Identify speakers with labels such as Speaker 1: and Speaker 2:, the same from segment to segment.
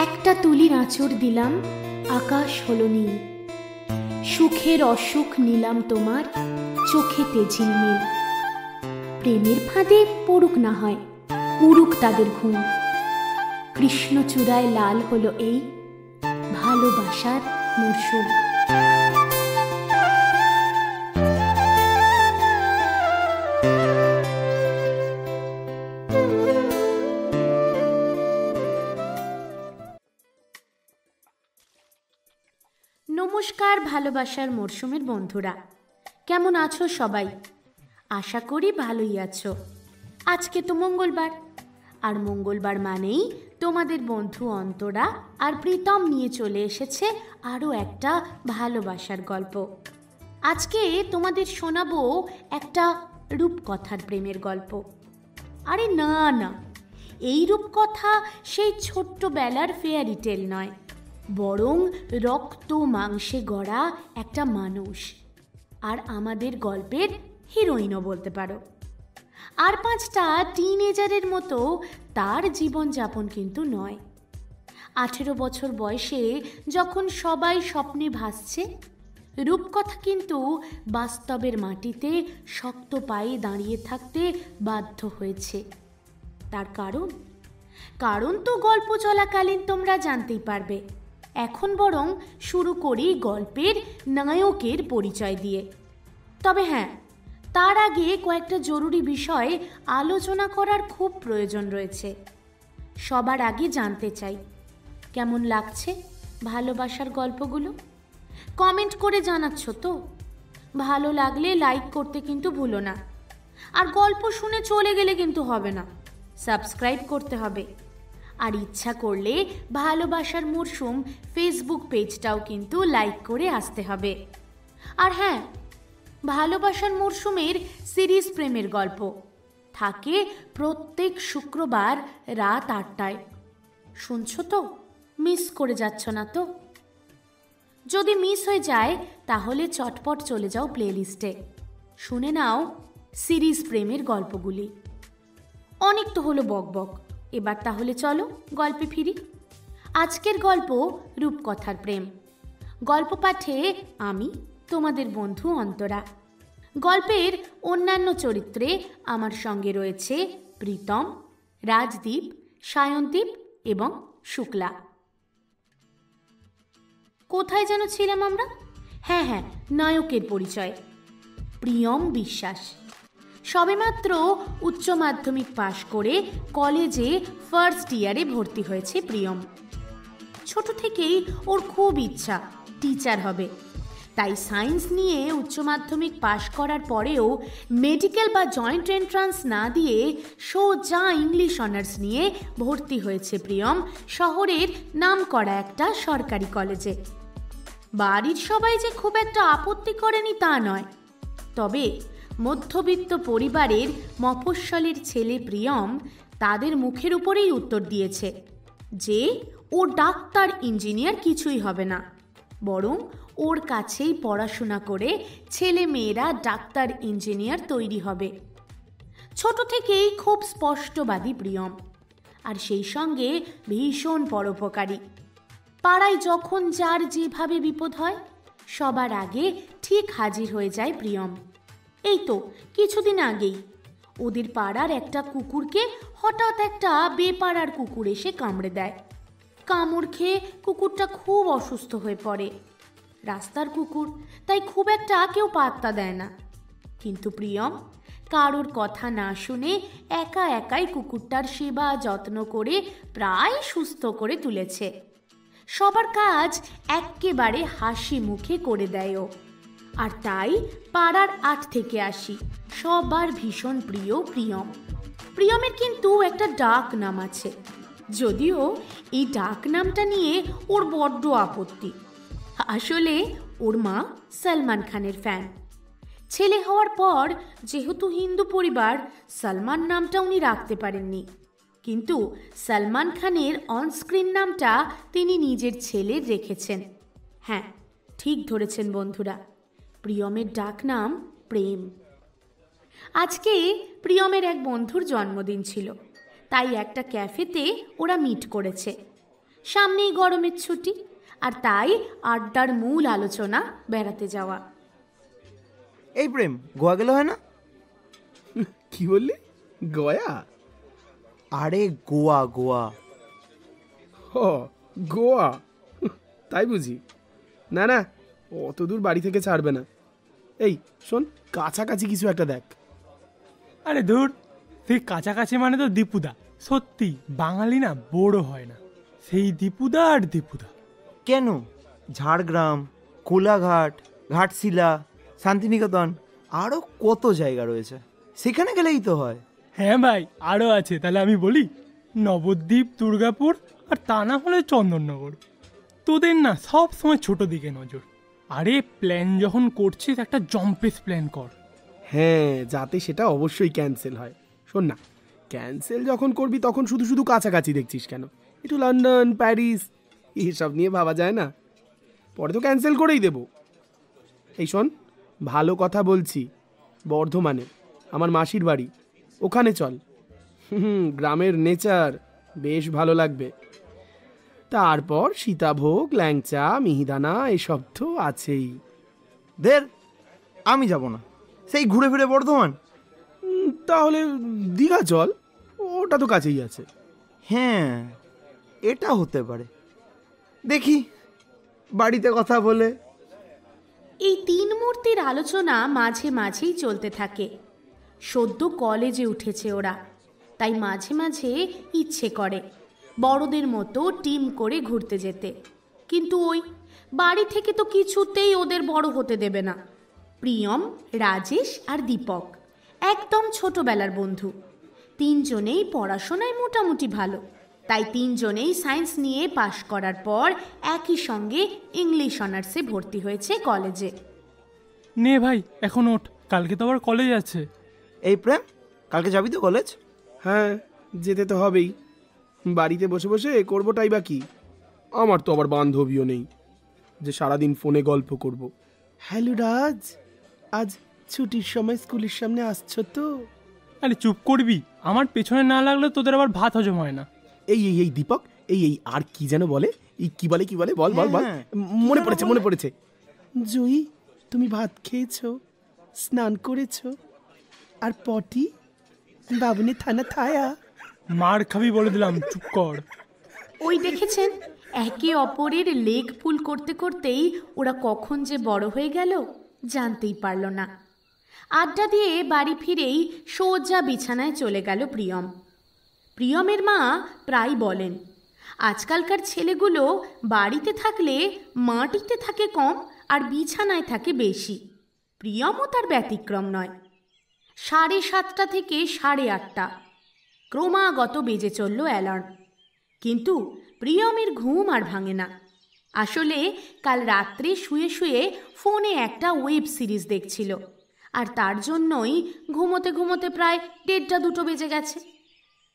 Speaker 1: একটা তুলির আঁচড় দিলাম, আকাশ হলো নীল, সুখের অসুখ নিলাম তোমার চোখেতে ঝিলমিল। প্রেমের ফাঁদে পড়ুক না হয়, উড়ুক তাদের ঘুম, কৃষ্ণচূড়ায় লাল হলো এই ভালোবাসার মরশুম। নমস্কার ভালোবাসার মরশুমের বন্ধুরা, কেমন আছো সবাই? আশা করি ভালোই আছো। আজকে তো মঙ্গলবার, আর মঙ্গলবার মানেই তোমাদের বন্ধু অন্তরা আর প্রীতম নিয়ে চলে এসেছে আরও একটা ভালোবাসার গল্প। আজকে তোমাদের শোনাবো একটা রূপকথার প্রেমের গল্প। আরে না না, এই রূপকথা সেই ছোট্টবেলার ফেয়ারি টেল নয়, বরং রক্ত মাংসে গড়া একটা মানুষ, আর আমাদের গল্পের হিরোইনও বলতে পারো। আর 5টা টিনেজারের মতো তার জীবনযাপন কিন্তু নয়। 18 বছর বয়সে যখন সবাই স্বপ্নে ভাসছে, রূপকথা কিন্তু বাস্তবের মাটিতে শক্ত পায়ে দাঁড়িয়ে থাকতে বাধ্য হয়েছে। তার কারণ তো গল্প চলাকালীন তোমরা জানতেই পারবে। এখন বরং শুরু করি গল্পের নায়কের পরিচয় দিয়ে। তবে হ্যাঁ, তার আগে কয়েকটা জরুরি বিষয় আলোচনা করার খুব প্রয়োজন রয়েছে। সবার আগে জানতে চাই, কেমন লাগছে ভালোবাসার গল্পগুলো? কমেন্ট করে জানাচ্ছ তো? ভালো লাগলে লাইক করতে কিন্তু ভুলো না। আর গল্প শুনে চলে গেলে কিন্তু হবে না, সাবস্ক্রাইব করতে হবে। আর ইচ্ছা করলে ভালোবাসার মরশুম ফেসবুক পেজটাও কিন্তু লাইক করে আসতে হবে। আর হ্যাঁ, ভালোবাসার মরশুমের সিরিজ প্রেমের গল্প থাকে প্রত্যেক শুক্রবার রাত 8টায়। শুনছো তো? মিস করে যাচ্ছ না তো? যদি মিস হয়ে যায় তাহলে চটপট চলে যাও প্লেলিস্টে, শুনে নাও সিরিজ প্রেমের গল্পগুলি। অনেক তো হলো বকবক, এবার তাহলে চলো গল্পে ফিরি। আজকের গল্প রূপকথার প্রেম। গল্প পাঠে আমি তোমাদের বন্ধু অন্তরা। গল্পের অন্যান্য চরিত্রে আমার সঙ্গে রয়েছে প্রীতম, রাজদীপ, সায়নদীপ এবং শুক্লা। কোথায় যেন ছিলাম আমরা? হ্যাঁ, নায়কের পরিচয়। প্রিয়ম বিশ্বাস সবেমাত্র উচ্চ মাধ্যমিক পাশ করে কলেজে ফার্স্ট ইয়ারে ভর্তি হয়েছে প্রিয়ম। ছোট থেকেই ওর খুব ইচ্ছা টিচার হবে, তাই সায়েন্স নিয়ে উচ্চ মাধ্যমিক পাশ করার পরেও মেডিকেল বা জয়েন্ট এন্ট্রান্স না দিয়ে সোজা ইংলিশ অনার্স নিয়ে ভর্তি হয়েছে প্রিয়ম শহরের নামকরা একটা সরকারি কলেজে। বাড়ির সবাই যে খুব একটা আপত্তি করেনি তা নয়, তবে মধ্যবিত্ত পরিবারের মফস্বলের ছেলে প্রিয়ম তাদের মুখের উপরেই উত্তর দিয়েছে যে ও ডাক্তার ইঞ্জিনিয়ার কিছুই হবে না, বরং ওর কাছেই পড়াশোনা করে ছেলে মেয়েরা ডাক্তার ইঞ্জিনিয়ার তৈরি হবে। ছোট থেকেই খুব স্পষ্টবাদী প্রিয়ম, আর সেই সঙ্গে ভীষণ পরোপকারী। পাড়ায় যখন যার যেভাবে বিপদ হয় সবার আগে ঠিক হাজির হয়ে যায় প্রিয়ম। এই তো কিছুদিন আগেই ওদের পাড়ার একটা কুকুরকে হঠাৎ একটা বেপাড়ার কুকুর এসে কামড়ে দেয়। কামড় খেয়ে কুকুরটা খুব অসুস্থ হয়ে পড়ে। রাস্তার কুকুর, তাই খুব একটা কেউ পাত্তা দেয় না, কিন্তু প্রিয়ম কারোর কথা না শুনে একাই কুকুরটার সেবা যত্ন করে প্রায় সুস্থ করে তুলেছে। সবার কাজ একেবারে হাসি মুখে করে দেয় ও, আর তাই পাড়ার 8 থেকে 80 সবার ভীষণ প্রিয় প্রিয়ম। প্রিয়মের কিন্তু একটা ডাক নাম আছে, যদিও এই ডাক নামটা নিয়ে ওর বড্ড আপত্তি। আসলে ওর মা সলমান খানের ফ্যান। ছেলে হওয়ার পর যেহেতু হিন্দু পরিবার, সলমান নামটা উনি রাখতে পারেননি, কিন্তু সলমান খানের অনস্ক্রিন নামটা তিনি নিজের ছেলের রেখেছেন। হ্যাঁ, ঠিক ধরেছেন বন্ধুরা, প্রিয়মের ডাক নাম প্রেম। আজকে প্রিয়মের এক বন্ধুর জন্মদিন ছিল, তাই একটা ক্যাফেতে ওরা মিট করেছে। সামনেই গরমের ছুটি, আর তাই আড্ডার মূল আলোচনা বেড়াতে যাওয়া।
Speaker 2: এই প্রেম, গোয়া গেলে হয় না?
Speaker 3: কি বললি? গয়া?
Speaker 2: আরে গোয়া গোয়া।
Speaker 3: ও গোয়া, তাই বুঝি? না না, অত দূর বাড়ি থেকে ছাড়বে না। এই শোন, কাছাকাছি কিছু একটা দেখ।
Speaker 4: আরে ধুর, সেই কাছাকাছি মানে তো দীপুদা। সত্যি বাঙালি না বড় হয় না, সেই দীপুদা আর দীপুদা।
Speaker 2: কেন? ঝাড়গ্রাম, কোলাঘাট, ঘাটশিলা, শান্তিনিকেতন, আরও কত জায়গা রয়েছে, সেখানে গেলেই তো হয়।
Speaker 4: হ্যাঁ ভাই, আরও আছে। তাহলে আমি বলি, নবদ্বীপ, দুর্গাপুর, আর তা না হলে চন্দননগর। তোদের না সব সময় ছোট দিকে নজর। আরে প্ল্যান যখন করছিস একটা জম্পেস প্ল্যান কর।
Speaker 3: হ্যাঁ, যাতে সেটা অবশ্যই ক্যান্সেল হয়। শোন না, ক্যান্সেল যখন করবি তখন শুধু শুধু কাছাকাছি দেখছিস কেন? একটু লন্ডন, প্যারিস এসব নিয়ে ভাবা যায় না? পরে তো ক্যান্সেল করেই দেব। এই শোন, ভালো কথা বলছি, বর্ধমানে আমার মাসির বাড়ি, ওখানে চল। গ্রামের নেচার বেশ ভালো লাগবে। তারপর সীতাভোগ, ল্যাংচা, মিহিদানা এসব তো আছেই।
Speaker 2: দের, আমি যাব না, সেই ঘুরে ফিরে বর্ধমান।
Speaker 3: তাহলে দীঘা চল, ওটা তো কাছেই আছে।
Speaker 2: হ্যাঁ, এটা হতে পারে, দেখি বাড়িতে কথা বলে।
Speaker 1: এই তিন মূর্তির আলোচনা মাঝে মাঝেই চলতে থাকে। সদ্য কলেজে উঠেছে ওরা, তাই মাঝে মাঝে ইচ্ছে করে বড়দের মতো টিম করে ঘুরতে যেতে। কিন্তু ওই বাড়ি থেকে তো কিছুতেই ওদের বড় হতে দেবে না। প্রিয়ম, রাজেশ আর দীপক একদম ছোটবেলার বন্ধু। তিনজনেই পড়াশোনায় মোটামুটি ভালো, তাই তিনজনেই সায়েন্স নিয়ে পাশ করার পর একই সঙ্গে ইংলিশ অনার্সে ভর্তি হয়েছে কলেজে।
Speaker 4: নে ভাই, এখন ওঠ, কালকে তো আবার কলেজ আছে।
Speaker 2: এই প্রেম, কালকে যাবি তো কলেজ?
Speaker 3: হ্যাঁ, যেতে তো হবেই। বাড়িতে বসে বসে করবোটাই বা কি? আমার তো আবার বান্ধবীও নেই যে সারাদিন ফোনে গল্প করব। হ্যালো রাজ, আজ ছুটির সময় স্কুলের সামনে আসছো তো?
Speaker 4: আরে চুপ করবি, আমার পেছনে না লাগলে তোদের আবার ভাত হজম হয় না।
Speaker 3: এই এই এই দীপক, এই এই আর কি যেন বলে, এই কি বলে কি বলে, বল বল বল।
Speaker 2: হ্যাঁ,
Speaker 3: মনে পড়েছে। জয়ী, তুমি ভাত খেয়েছো, স্নান করেছো, আর পটি বাবুনে থানা থায়া?
Speaker 4: মার খাবি বলে দিলাম, চুপ কর।
Speaker 1: ওই দেখেছেন, একে অপরের লেগ পুল করতে করতেই ওরা কখন যে বড় হয়ে গেল জানতেই পারল না। আড্ডা দিয়ে বাড়ি ফিরেই সোজা বিছানায় চলে গেল প্রিয়ম। প্রিয়মের মা প্রায় বলেন, আজকালকার ছেলেগুলো বাড়িতে থাকলে মাটিতে থাকে কম আর বিছানায় থাকে বেশি। প্রিয়মও তার ব্যতিক্রম নয়। 7:30 থেকে 8:30 ক্রমাগত বেজে চলল অ্যালার্ম, কিন্তু প্রিয়মের ঘুম আর ভাঙে না। আসলে কাল রাত্রে শুয়ে শুয়ে ফোনে একটা ওয়েব সিরিজ দেখছিল, আর তার জন্যই ঘুমোতে ঘুমোতে প্রায় 1:30-2 বেজে গেছে।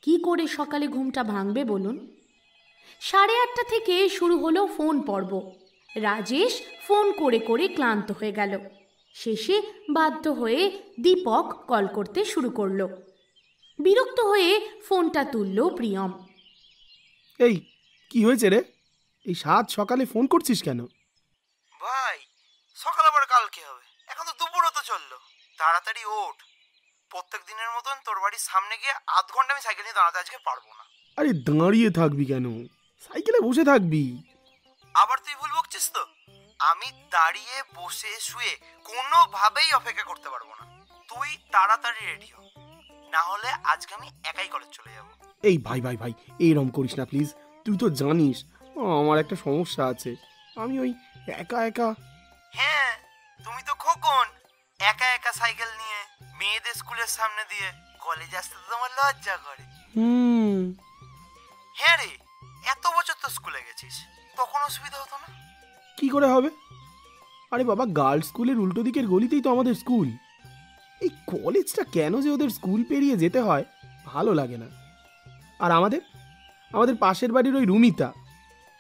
Speaker 1: কি করে সকালে ঘুমটা ভাঙবে বলুন? 8:30 থেকে শুরু হলো ফোন পর্ব। রাজেশ ফোন করে করে ক্লান্ত হয়ে গেল। শেষে বাধ্য হয়ে দীপক কল করতে শুরু করলো। বিরক্ত হয়ে ফোনটা তুলল প্রিয়ম।
Speaker 3: এই কি হয়েছে রে? এই সাত সকালে ফোন করছিস কেন?
Speaker 2: ভাই, সকাল আবার কালকে হবে, এখন তো দুপুরও তো চললো। তাড়াতাড়ি ওঠ, প্রত্যেক দিনের মতন তোর বাড়ির সামনে গিয়ে আধ ঘন্টা আমি সাইকেল নিয়ে দাঁড়াতে আজকে পারবো না।
Speaker 3: আরে দাঁড়িয়ে থাকবি কেন? সাইকেলে বসে থাকবি।
Speaker 2: আবার তুই ভুল বকছিস তো? আমি দাঁড়িয়ে বসে শুয়ে কোনোভাবেই অপেক্ষা করতে পারবো না। তুই তাড়াতাড়ি রেডি হ, না হলে আজকে আমি একাই কলেজ চলে যাব।
Speaker 3: এই ভাই ভাই ভাই, এইরকম করিস না প্লিজ। তুই তো জানিস আমার একটা সমস্যা আছে, আমি ওই একা একা।
Speaker 2: হ্যাঁ, তুমি তো খোকন, একা একা সাইকেল নিয়ে মেয়েদের স্কুলের সামনে দিয়ে কলেজ আসতে তো তোমার লজ্জা করে। হ্যাঁ রে, এত বছর তো স্কুলে গেছিস, তখন অসুবিধা হতো না?
Speaker 3: কি করে হবে? আরে বাবা, গার্লস স্কুলের উল্টো দিকের গলিতেই তো আমাদের স্কুল। এই কলেজটা কেন যে ওদের স্কুল পেরিয়ে যেতে হয় ভালো লাগে না। আর আমাদের পাশের বাড়ির ওই রুমিতা,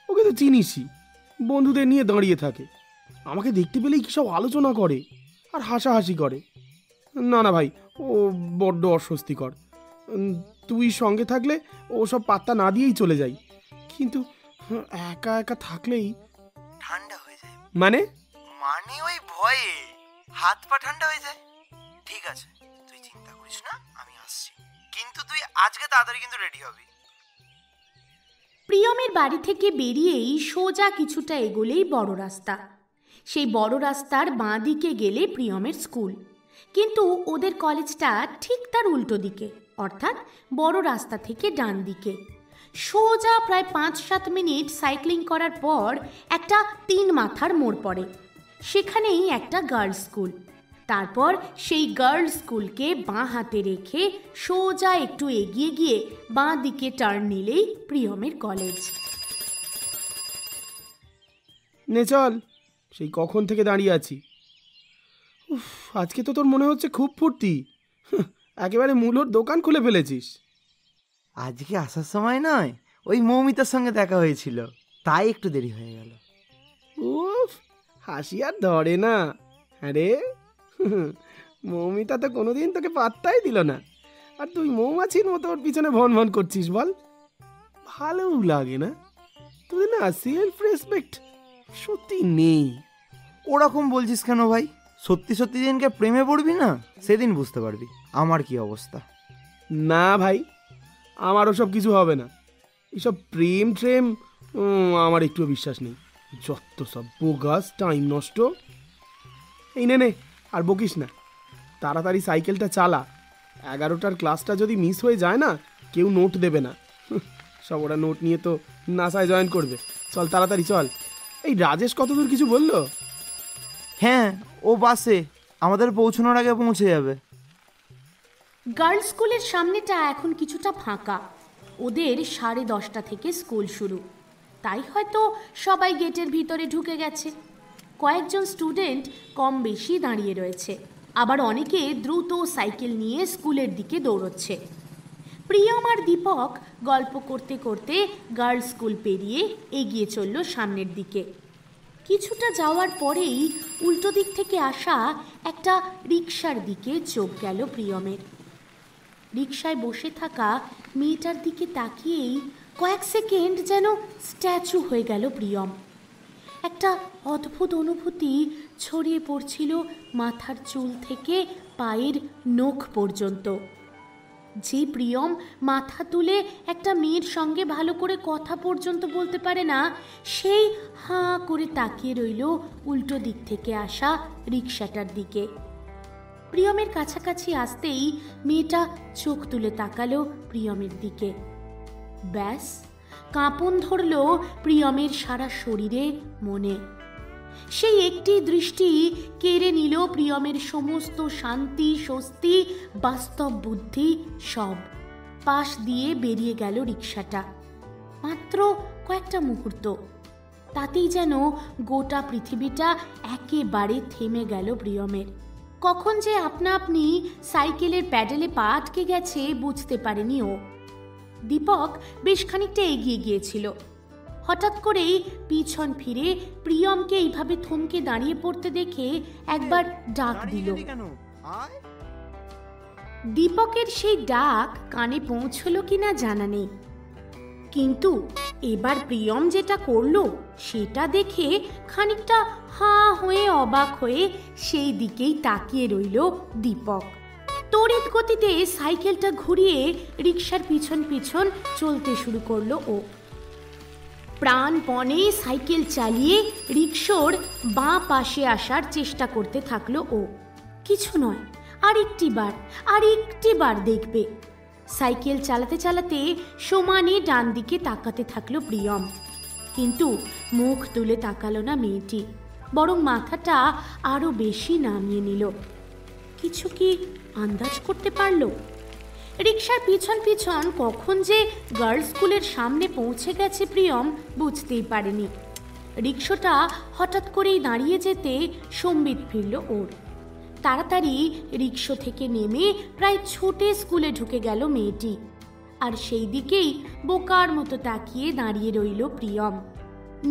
Speaker 3: ওকে তো চিনিসই, বন্ধুদের নিয়ে দাঁড়িয়ে থাকে। আমাকে দেখতে পেলেই কী সব আলোচনা করে আর হাসাহাসি করে। না না ভাই, ও বড্ড অস্বস্তিকর। তুই সঙ্গে থাকলে ও সব পাত্তা না দিয়েই চলে যাই, কিন্তু একা একা থাকলেই
Speaker 2: ঠান্ডা হয়ে যায়।
Speaker 3: মানে
Speaker 2: মানে ওই ভয়ে হাত পা ঠান্ডা হয়ে যায়। ঠিক আছে, তুই চিন্তা করিস না, আমি আসছি, কিন্তু তুই আজকে তাড়াতাড়ি কিন্তু রেডি হবি।
Speaker 1: প্রিয়মের বাড়ি থেকে বেরিয়েই সোজা কিছুটা এগোলেই বড় রাস্তা। সেই বড় রাস্তার বাঁ দিকে গেলে প্রিয়মের স্কুল, কিন্তু ওদের কলেজটা ঠিক তার উল্টো দিকে, অর্থাৎ বড় রাস্তা থেকে ডান দিকে। সোজা প্রায় 5-7 মিনিট সাইক্লিং করার পর একটা 3 মাথার মোড় পড়ে, সেখানেই একটা গার্লস স্কুল। তারপর সেই গার্লস স্কুলকে বাঁ হাতে রেখে সোজা একটু এগিয়ে গিয়ে বাঁ দিকে টার্ন নিলেই প্রিয়মের কলেজ।
Speaker 3: নে চল, সেই কখন থেকে দাঁড়িয়ে আছি। উফ, আজকে তো তোর মনে হচ্ছে খুব ফুর্তি, একেবারে মূলোর দোকান খুলে ফেলেছিস।
Speaker 2: আজকে আসার সময় নয়, ওই মৌমিতার সঙ্গে দেখা হয়েছিল, তাই একটু দেরি হয়ে গেল।
Speaker 3: উফ, হাসি আর ধরে না। আরে মৌমিতা তো কোনোদিন তোকে পাত্তাই দিল না, আর তুই মৌমাছির মতো ওর পিছনে ভন ভন করছিস। বল, ভালো লাগে না তুই? না সেলফ রেসপেক্ট সত্যি নেই।
Speaker 2: ওরকম বলছিস কেন ভাই? সত্যি সত্যি যেদিনকে প্রেমে পড়বি না, সেদিন বুঝতে পারবি আমার কি অবস্থা।
Speaker 3: না ভাই, আমার ওসব কিছু হবে না। এইসব প্রেম ট্রেম আমার একটু বিশ্বাস নেই, যত সব বোগাস, টাইম নষ্ট। এই নে নে, আর বকিস না, তাড়াতাড়ি সাইকেলটা চালা। 11টার ক্লাসটা যদি মিস হয়ে যায় না, কেউ নোট দেবে না। সব ওরা নোট নিয়ে তো নাসায় জয়েন করবে। চল তাড়াতাড়ি চল। এই রাজেশ কতদূর কিছু বললো?
Speaker 2: হ্যাঁ, ও বাসে আমাদের পৌঁছানোর আগে পৌঁছে যাবে।
Speaker 1: গার্লস স্কুলের সামনেটা এখন কিছুটা ফাঁকা। ওদের 10:30 থেকে স্কুল শুরু, তাই হয়তো সবাই গেটের ভিতরে ঢুকে গেছে। কয়েকজন স্টুডেন্ট কম বেশি দাঁড়িয়ে রয়েছে, আবার অনেকে দ্রুত সাইকেল নিয়ে স্কুলের দিকে দৌড়চ্ছে। প্রিয়ম আর দীপক গল্প করতে করতে গার্লস স্কুল পেরিয়ে এগিয়ে চলল সামনের দিকে। কিছুটা যাওয়ার পরেই উল্টো দিক থেকে আসা একটা রিকশার দিকে চোখ গেল প্রিয়মের। রিকশায় বসে থাকা মেয়েটার দিকে তাকিয়েই কয়েক সেকেন্ড যেন স্ট্যাচু হয়ে গেল প্রিয়ম। একটা অদ্ভুত অনুভূতি ছড়িয়ে পড়ছিল মাথার চুল থেকে পায়ের নখ পর্যন্ত। যে প্রিয়ম মাথা তুলে একটা মেয়ের সঙ্গে ভালো করে কথা পর্যন্ত বলতে পারে না, সেই হাঁ করে তাকিয়ে রইল উল্টো দিক থেকে আসা রিকশাটার দিকে। প্রিয়মের কাছাকাছি আসতেই মেয়েটা চোখ তুলে তাকালো প্রিয়মের দিকে। ব্যাস, কাঁপন ধরল প্রিয়মের সারা শরীরে, মনে। সেই একটি দৃষ্টি কেড়ে নিল প্রিয়মের সমস্ত শান্তি, স্বস্তি, বাস্তব বুদ্ধি সব। পাশ দিয়ে বেরিয়ে গেল রিকশাটা। মাত্র কয়েকটা মুহূর্ত, তাতেই যেন গোটা পৃথিবীটা একেবারে থেমে গেল প্রিয়মের। কখন যে আপনা আপনি সাইকেলের প্যাডেলে পা আটকে গেছে বুঝতে পারেনি ও। দীপক বেশ খানিকটা এগিয়ে গিয়েছিল। হঠাৎ করেই পিছন ফিরে প্রিয়মকে এইভাবে থমকে দাঁড়িয়ে পড়তে দেখে একবার ডাক দিল। দীপকের সেই ডাক কানে পৌঁছলো কিনা জানা নেই, কিন্তু এবার প্রিয়ম যেটা করলো সেটা দেখে খানিকটা হাঁ হয়ে অবাক হয়ে সেই দিকেই তাকিয়ে রইল দীপক। তড়িৎ গতিতে সাইকেলটা ঘুরিয়ে রিকশার পিছন পিছন চলতে শুরু করলো ও। প্রাণপণে সাইকেল চালিয়ে রিকশোর বাঁ পাশে আসার চেষ্টা করতে থাকলো ও। কিছু নয়, আর একটি বার দেখবে। সাইকেল চালাতে চালাতে সমানে ডান দিকে তাকাতে থাকলো প্রিয়ম, কিন্তু মুখ তুলে তাকালো না মেয়েটি, বরং মাথাটা আরো বেশি নামিয়ে নিল। কিছু কি আন্দাজ করতে পারলো? রিকশার পিছন পিছন কখন যে গার্লস স্কুলের সামনে পৌঁছে গেছে প্রিয়ম বুঝতেই পারেনি। রিকশাটা হঠাৎ করেই দাঁড়িয়ে যেতে সম্বিত ফিরল ওর। তাড়াতাড়ি রিকশা থেকে নেমে প্রায় ছুটে স্কুলে ঢুকে গেল মেয়েটি, আর সেই দিকেই বোকার মতো তাকিয়ে দাঁড়িয়ে রইল প্রিয়ম।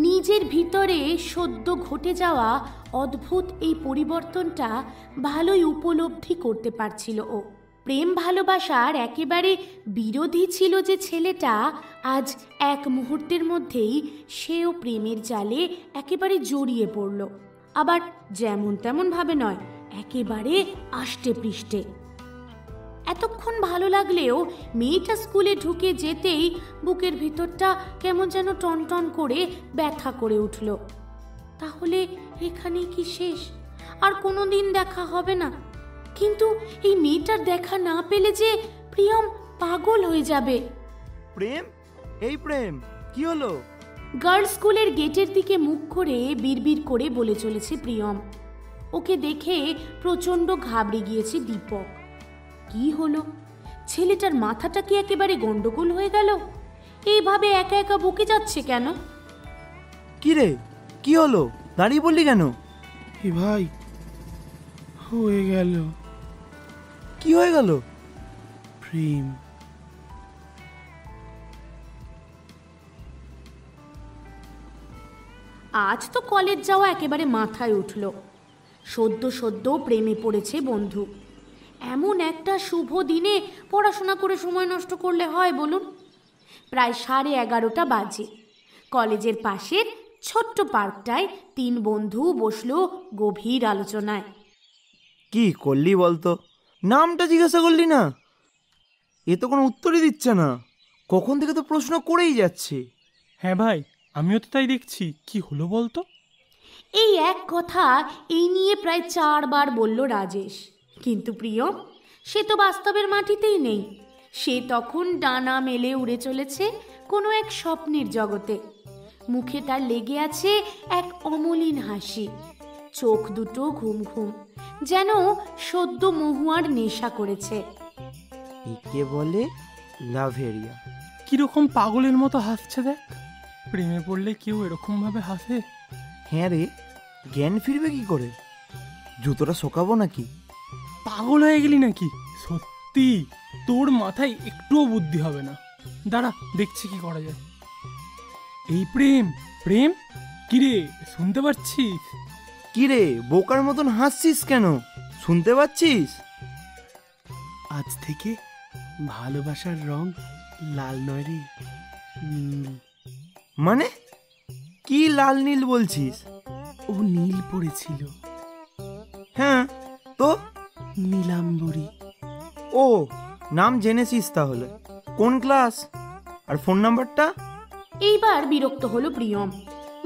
Speaker 1: নিজের ভিতরে সদ্য ঘটে যাওয়া অদ্ভুত এই পরিবর্তনটা ভালোই উপলব্ধি করতে পারছিল ও। প্রেম ভালোবাসার একেবারে বিরোধী ছিল যে ছেলেটা, আজ এক মুহূর্তের মধ্যেই সেও প্রেমের জালে একেবারে জড়িয়ে পড়ল। আবার যেমন তেমন ভাবে নয়, একেবারে আষ্টে পৃষ্ঠে। এতক্ষণ ভালো লাগলেও মেয়েটা স্কুলে ঢুকে যেতেই বুকের ভিতরটা কেমন যেন টনটন করে ব্যথা করে উঠল। তাহলে এখানে কি শেষ? আর কোনোদিন দেখা হবে না? কিন্তু এই মেয়েটার দেখা না পেলে যে প্রিয়ম পাগল হয়ে যাবে।
Speaker 2: প্রেম, এই প্রেম, কি হলো?
Speaker 1: গার্লস স্কুলের গেটের দিকে মুখ করে বিড়বিড় করে বলে চলেছে প্রিয়ম। ওকে দেখে প্রচণ্ড ঘাবড়ে গিয়েছে দীপক। কি হলো? ছেলেটার মাথাটা কি একেবারে গন্ডগোল হয়ে গেল? এইভাবে একা একা বকে যাচ্ছে কেন?
Speaker 2: কি রে, কি হলো? দাঁড়িয়ে বললি কেন?
Speaker 3: এ ভাই, হয়ে গেল।
Speaker 2: কি হয়ে গেল?
Speaker 3: প্রেম।
Speaker 1: আজ তো কলেজ যাওয়া একেবারে মাথায় উঠল। সদ্য সদ্য প্রেমে পড়েছে বন্ধু। এমন একটা শুভ দিনে পড়াশোনা করে সময় নষ্ট করলে হয় বলুন? প্রায় 11:30 বাজে। কলেজের পাশের ছোট্ট পার্কটায় 3 বন্ধু বসলো গভীর আলোচনায়।
Speaker 2: কি করলি বলতো? নামটা জিজ্ঞাসা করলি না? এ তো কোনো উত্তরই দিচ্ছে না। কখন থেকে তো প্রশ্ন করেই যাচ্ছে।
Speaker 4: হ্যাঁ ভাই, আমিও তো তাই দেখছি। কি হলো বলতো?
Speaker 1: এই এক কথা এই নিয়ে প্রায় 4 বার বলল রাজেশ। কিন্তু প্রিয়ম, সে তো বাস্তবের মাটিতেই নেই। সে তখন ডানা মেলে উড়ে চলেছে কোনো এক স্বপ্নের জগতে। মুখে তার লেগে আছে এক অমলিন হাসি, চোখ দুটো ঘুম ঘুম, যেন সদ্য মহুয়ার নেশা করেছে।
Speaker 2: একে বলে লাভেরিয়া।
Speaker 4: কিরকম পাগলের মতো হাসছে দেখ। প্রেমে পড়লে কেউ এরকম ভাবে হাসে?
Speaker 2: হ্যাঁ রে, জ্ঞান ফিরবে কি করে? জুতোটা শোকাবো নাকি?
Speaker 4: পাগল হয়ে গেলি নাকি? সত্যি তোর মাথায় একটুও বুদ্ধি হবে না। দাঁড়া, দেখছি কি করা যায়। এই প্রেম, প্রেম, কিরে শুনতে পাচ্ছিস?
Speaker 2: কিরে বোকার মতন হাসছিস কেন? শুনতে পাচ্ছিস?
Speaker 3: আজ থেকে ভালোবাসার রং লাল নয় রে, নীল।
Speaker 2: মানে কি লাল নীল বলছিস?
Speaker 3: ও নীল পড়েছিল।
Speaker 2: হ্যাঁ তো?
Speaker 3: নীলাম্বরী।
Speaker 2: ও, নাম জেনেছিস তাহলে? কোন ক্লাস আর ফোন নাম্বারটা?
Speaker 1: এইবার বিরক্ত হলো প্রিয়ম।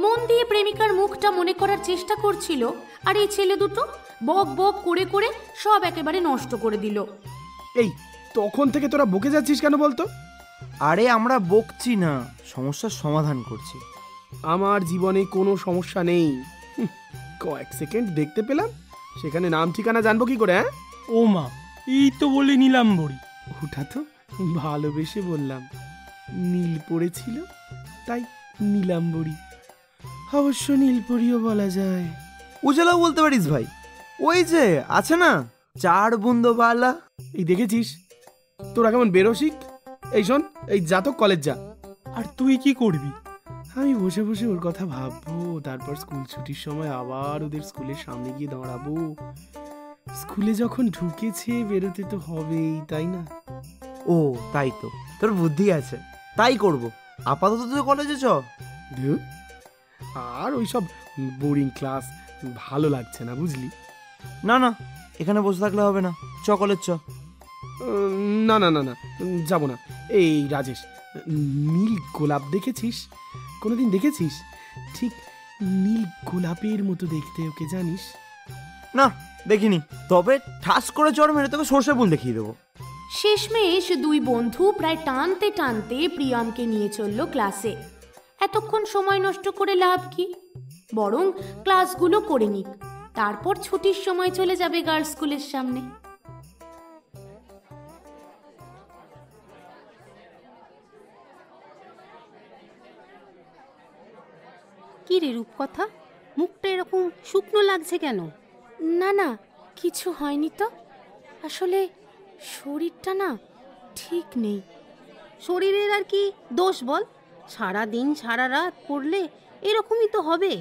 Speaker 1: মন দিয়ে প্রেমিকার মুখটা মনে করার চেষ্টা করছিল, আর এই ছেলে দুটো বক বক করে করে সব একেবারে নষ্ট করে দিল।
Speaker 3: এই, তখন থেকে তোরা বকে যাচ্ছিস কেন বলতো?
Speaker 2: আরে আমরা বকছি না, সমস্যার সমাধান করছি।
Speaker 3: আমার জীবনে কোনো সমস্যা নেই। কয়েক সেকেন্ড দেখতে পেলাম, সেখানে নাম ঠিকানা জানবো কি করে? হ্যাঁ,
Speaker 4: ও মা, এই তো বলে নীলাম্বরী।
Speaker 3: ওটা তো ভালোবেসে বললাম। নীল পড়েছিল তাই নীলাম্বরী। অবশ্য নীলপরীও বলা যায়।
Speaker 2: উজালাও বলতে পারিস ভাই। ওই যে আছে না, 4 বুন্দো বালা।
Speaker 3: এই দেখেছিস তোরা কেমন বেরসিক? এই শোন, এই যা তো কলেজ যা।
Speaker 4: আর তুই কি করবি?
Speaker 3: আমি বসে বসে ওর কথা ভাববো, তারপর স্কুল ছুটির সময় আবার ওদের স্কুলের সামনে গিয়ে দাঁড়াবো। স্কুলে যখন ঢুকেছে বেরোতে তো হবেই, তাই না?
Speaker 2: ও তাই তো, তোর বুদ্ধি আছে, তাই করব। আপাতত তুই কলেজে চ।
Speaker 3: ধুর, আর ওইসব বোরিং ক্লাস ভালো লাগছে না, বুঝলি?
Speaker 2: না না, এখানে বসে থাকলে হবে না, চ কলেজ চ।
Speaker 3: না না না না, যাবো না। এই রাজেশ, নীল গোলাপ দেখেছিস? কোনোদিন দেখেছিস? ঠিক নীল গোলাপের মতো দেখতে ওকে, জানিস?
Speaker 2: না দেখিনি, তবে ঠাস করে চড় মেরে তোকে সর্ষে ফুল দেখিয়ে দেবো।
Speaker 1: শেষমেশ 2 বন্ধু প্রায় টানতে টানতে প্রিয়মকে নিয়ে চলল ক্লাসে। এতক্ষণ সময় নষ্ট করে লাভ কি? বরং ক্লাসগুলো করে নিক, তারপর ছুটির সময় চলে যাবে গার্লস স্কুলের সামনে।
Speaker 5: কি রে রূপকথা, মুখটা এরকম শুকনো লাগছে কেন?
Speaker 1: না না, কিছু হয়নি তো। আসলে শরীরটা না ঠিক নেই।
Speaker 5: শরীরের আর কি দোষ বল? সারা দিন সারা রাত পড়লে এরকমই তো হবে।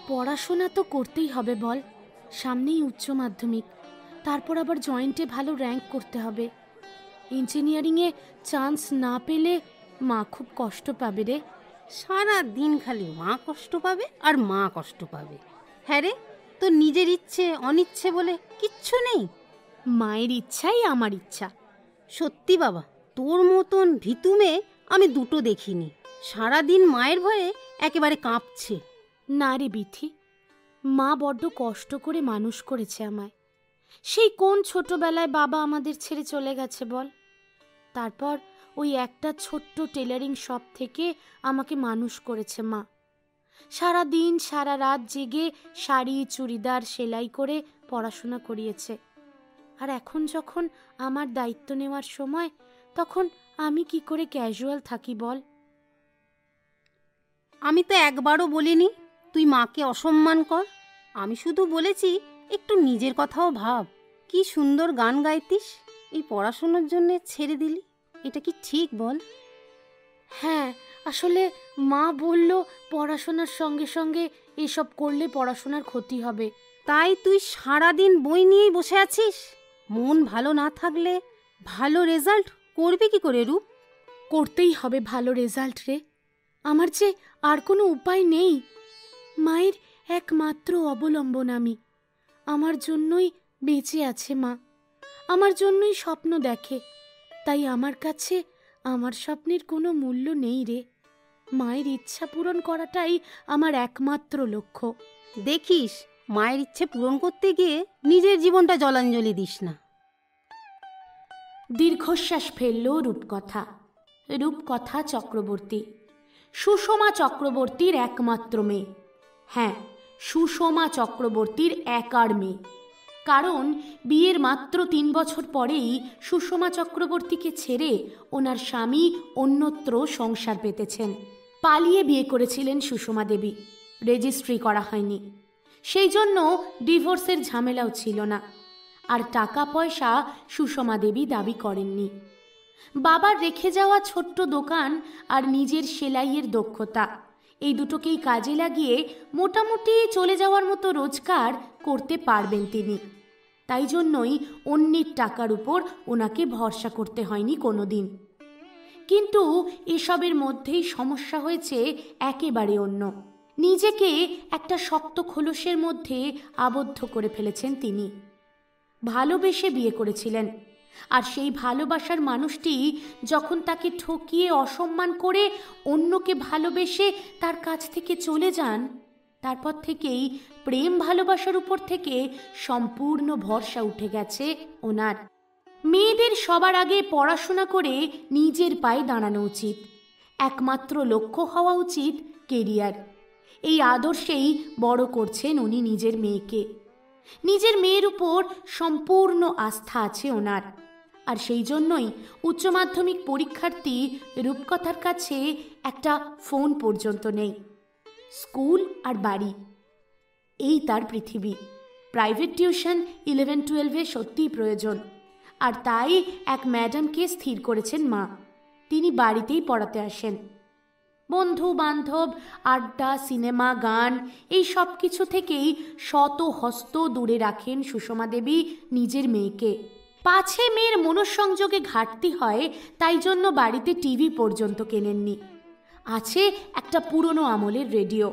Speaker 1: পড়াশোনা তো করতেই হবে বল, সামনেই উচ্চ মাধ্যমিক। তারপর আবার জয়েন্টে ভালো র্যাঙ্ক করতে হবে। ইঞ্জিনিয়ারিংয়ে চান্স না পেলে মা খুব কষ্ট পাবে রে।
Speaker 5: সারা দিন খালি মা কষ্ট পাবে আর মা কষ্ট পাবে। হ্যাঁ রে, তোর নিজের ইচ্ছে অনিচ্ছে বলে কিচ্ছু নেই?
Speaker 1: মায়ের ইচ্ছাই আমার ইচ্ছা।
Speaker 5: সত্যি বাবা, তোর মতন ভীতু মেয়ে আমি দুটো দেখিনি। সারাদিন মায়ের ভয়ে একেবারে কাঁপছে।
Speaker 1: না রে বিথি, মা বড্ড কষ্ট করে মানুষ করেছে আমায়। সেই কোন ছোটবেলায় বাবা আমাদের ছেড়ে চলে গেছে বল। তারপর ওই একটা ছোট্ট টেলারিং শপ থেকে আমাকে মানুষ করেছে মা। সারা দিন সারা রাত জেগে শাড়ি চুড়িদার সেলাই করে পড়াশোনা করিয়েছে। আর এখন যখন আমার দায়িত্ব নেওয়ার সময়, তখন আমি কি করে ক্যাজুয়াল থাকি বল।
Speaker 5: আমি তো একবারও বলিনি তুই মাকে অসম্মান কর। আমি শুধু বলেছি একটু নিজের কথাও ভাব। কি সুন্দর গান গাইতিস, এই পড়াশোনার জন্য ছেড়ে দিলি, এটা কি ঠিক বল?
Speaker 1: হ্যাঁ, আসলে মা বলল পড়াশোনার সঙ্গে সঙ্গে এসব করলে পড়াশোনার ক্ষতি হবে।
Speaker 5: তাই তুই সারাদিন বই নিয়েই বসে আছিস? মন ভালো না থাকলে ভালো রেজাল্ট করবি কি করে রূপ?
Speaker 1: করতেই হবে ভালো রেজাল্ট রে, আমার যে আর কোনো উপায় নেই। মায়ের একমাত্র অবলম্বন আমি। আমার জন্যই বেঁচে আছে মা, আমার জন্যই স্বপ্ন দেখে। তাই আমার কাছে আমার স্বপ্নের কোনো মূল্য নেই রে। মায়ের ইচ্ছা পূরণ করাটাই আমার একমাত্র লক্ষ্য।
Speaker 5: দেখিস, মায়ের ইচ্ছে পূরণ করতে গিয়ে নিজের জীবনটা জলাঞ্জলি দিস না।
Speaker 1: দীর্ঘশ্বাস ফেলল রূপকথা। রূপকথা চক্রবর্তী সুষমা চক্রবর্তীর একমাত্র মেয়ে। হ্যাঁ, সুষমা চক্রবর্তীর একার মেয়ে। কারণ বিয়ের মাত্র 3 বছর পরেই সুষমা চক্রবর্তীকে ছেড়ে ওনার স্বামী অন্যত্র সংসার পেতেছেন। পালিয়ে বিয়ে করেছিলেন সুষমা দেবী, রেজিস্ট্রি করা হয়নি। সেই জন্য ডিভোর্সের ঝামেলাও ছিল না। আর টাকা পয়সা সুষমা দেবী দাবি করেননি। বাবার রেখে যাওয়া ছোট্ট দোকান আর নিজের সেলাইয়ের দক্ষতা, এই দুটোকেই কাজে লাগিয়ে মোটামুটি চলে যাওয়ার মতো রোজগার করতে পারবেন তিনি। তাই জন্যই অন্যের টাকার উপর ওনাকে ভরসা করতে হয়নি কোনো দিন। কিন্তু এসবের মধ্যেই সমস্যা হয়েছে একেবারে অন্য। নিজেকে একটা শক্ত খোলসের মধ্যে আবদ্ধ করে ফেলেছেন তিনি। ভালোবেসে বিয়ে করেছিলেন, আর সেই ভালোবাসার মানুষটি যখন তাকে ঠকিয়ে অসম্মান করে অন্যকে ভালোবেসে তার কাছ থেকে চলে যান, তারপর থেকেই প্রেম ভালোবাসার উপর থেকে সম্পূর্ণ ভরসা উঠে গেছে ওনার। মেয়েদের সবার আগে পড়াশোনা করে নিজের পায়ে দাঁড়ানো উচিত, একমাত্র লক্ষ্য হওয়া উচিত কেরিয়ার। এই আদর্শেই বড় করছেন উনি নিজের মেয়েকে। নিজের মেয়ের উপর সম্পূর্ণ আস্থা আছে ওনার। আর সেই জন্যই উচ্চ মাধ্যমিক পরীক্ষার্থী রূপকথার কাছে একটা ফোন পর্যন্ত নেই। স্কুল আর বাড়ি, এই তার পৃথিবী। প্রাইভেট টিউশন 11-12-এ সত্যিই প্রয়োজন। আর তাই এক ম্যাডামকে স্থির করেছেন মা, তিনি বাড়িতেই পড়াতে আসেন। বন্ধু বান্ধব, আড্ডা, সিনেমা, গান, এই সব কিছু থেকেই শত হস্ত দূরে রাখেন সুষমা দেবী নিজের মেয়েকে। পাছে মেয়ের মনঃসংযোগে ঘাটতি হয়, তাই জন্য বাড়িতে টিভি পর্যন্ত কেনেননি। আছে একটা পুরনো আমলের রেডিও,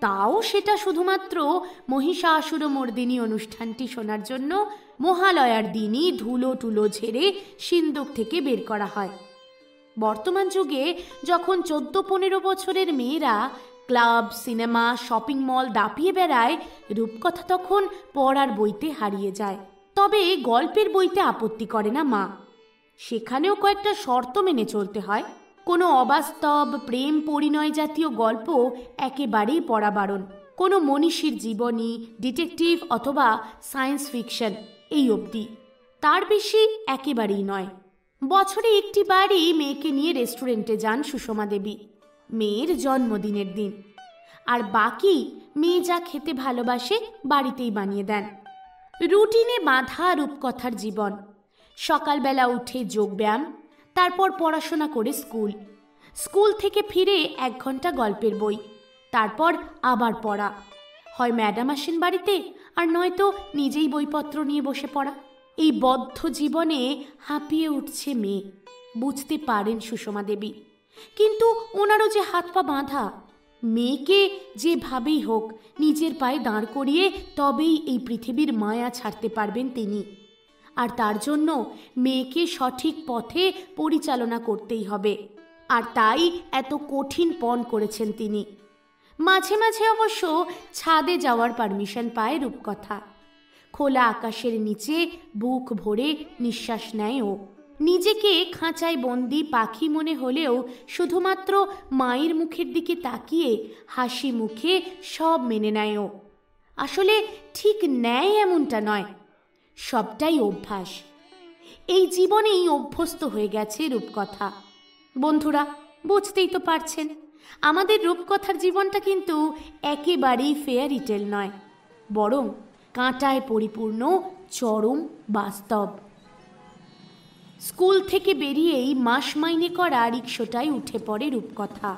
Speaker 1: তাও সেটা শুধুমাত্র মহিষাসুরমর্দিনী অনুষ্ঠানটি শোনার জন্য মহালয়ার দিনই ধুলো টুলো ঝেড়ে সিন্দুক থেকে বের করা হয়। বর্তমান যুগে যখন 14-15 বছরের মেয়েরা ক্লাব, সিনেমা, শপিং মল দাপিয়ে বেড়ায়, রূপকথা তখন পড়ার বইতে হারিয়ে যায়। তবে গল্পের বইতে আপত্তি করে না মা, সেখানেও কয়েকটা শর্ত মেনে চলতে হয়। কোনো অবাস্তব প্রেম পরিণয় জাতীয় গল্প একেবারেই পড়া বারণ। কোনো মনীষীর জীবনী, ডিটেকটিভ অথবা সায়েন্স ফিকশন, এই অবধি, তার বেশি একেবারেই নয়। বছরে একটি বারই মেয়েকে নিয়ে রেস্টুরেন্টে যান সুষমা দেবী, মেয়ের জন্মদিনের দিন। আর বাকি মেয়ে যা খেতে ভালোবাসে বাড়িতেই বানিয়ে দেন। রুটিনে বাঁধা রূপকথার জীবন। সকালবেলা উঠে যোগব্যায়াম, তারপর পড়াশোনা করে স্কুল, স্কুল থেকে ফিরে 1 ঘন্টা গল্পের বই, তারপর আবার পড়া। হয় ম্যাডাম আসেন বাড়িতে, আর নয়তো নিজেই বইপত্র নিয়ে বসে পড়া। এই বদ্ধ জীবনে হাঁপিয়ে উঠছে মেয়ে, বুঝতে পারেন সুষমা দেবী। কিন্তু ওনারও যে হাত পা বাঁধা। মেয়েকে যেভাবেই হোক নিজের পায়ে দাঁড় করিয়ে তবেই এই পৃথিবীর মায়া ছাড়তে পারবেন তিনি। আর তার জন্য মেয়েকে সঠিক পথে পরিচালনা করতেই হবে, আর তাই এত কঠিন পণ করেছেন তিনি। মাঝে মাঝে অবশ্য ছাদে যাওয়ার পারমিশন পায় রূপকথা। খোলা আকাশের নিচে বুক ভরে নিঃশ্বাস নেয় ও। নিজেকে খাঁচায় বন্দি পাখি মনে হলেও শুধুমাত্র মায়ের মুখের দিকে তাকিয়ে হাসি মুখে সব মেনে নেয় ও। আসলে ঠিক নেয় এমনটা নয়, সবটাই অভ্যাস। এই জীবনেই অভ্যস্ত হয়ে গেছে রূপকথা। বন্ধুরা, বুঝতেই তো পারছেন, আমাদের রূপকথার জীবনটা কিন্তু একেবারেই ফেয়ারি টেল নয়, বরং কাঁটায় পরিপূর্ণ চরম বাস্তব। স্কুল থেকে বেরিয়েই মাস মাইনে করা রিকশোটায় উঠে পড়ে রূপকথা।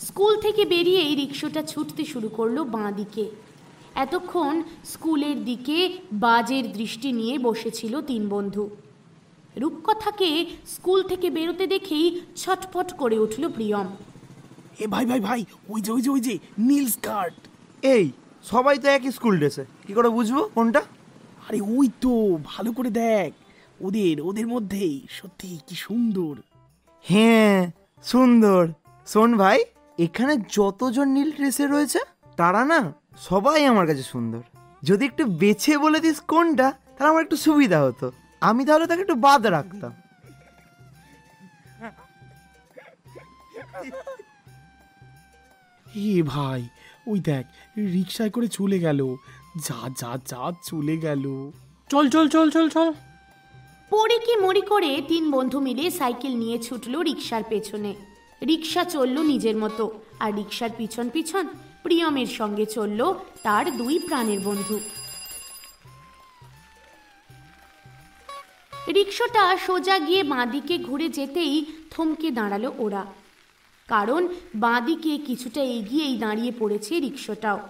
Speaker 1: স্কুল থেকে বেরিয়েই রিকশোটা ছুটতে শুরু করলো বাঁ দিকে। এতক্ষণ স্কুলের দিকে বাজের দৃষ্টি নিয়ে বসেছিল তিন বন্ধু। রূপকথাকে স্কুল থেকে বেরোতে দেখেই ছটফট করে উঠল প্রিয়ম।
Speaker 3: এ ভাই ভাই ভাই, ওই যে নীল স্কার্ট।
Speaker 2: এই সবাই তো একই স্কুল ড্রেসে, কি করে বুঝবো কোনটা?
Speaker 3: আরে ওই তো, ভালো করে দেখ, ওদের মধ্যেই সত্যি কি সুন্দর।
Speaker 2: হ্যাঁ সুন্দর। শোন ভাই, এখানে যতজন নীল ড্রেসে রয়েছে তারা না সবাই আমার কাছে সুন্দর। যদি একটু বেছে বলে দিস কোনটা, তাহলে আমার একটু সুবিধা হতো, আমি তাহলে তাকে একটু বাদ রাখতাম।
Speaker 3: এ ভাই, ওই দেখ, রিক্সায় করে চলে গেল। যা যা যা চলে গেল।
Speaker 4: চল চল চল চল চল।
Speaker 1: পড়ে কি মরি করে তিন বন্ধু মিলে সাইকেল নিয়ে ছুটল রিকশার পেছনে। রিকশা চলল নিজের মতো, আর রিকশার পিছন পিছন প্রিয়মের সঙ্গে চলল তার দুই প্রাণের বন্ধু। রিকশাটা সোজা গিয়ে বাঁদিকে ঘুরে যেতেই থমকে দাঁড়ালো ওরা, কারণ বাঁদিকে কিছুটা এগিয়েই দাঁড়িয়ে পড়েছে রিকশাটাও।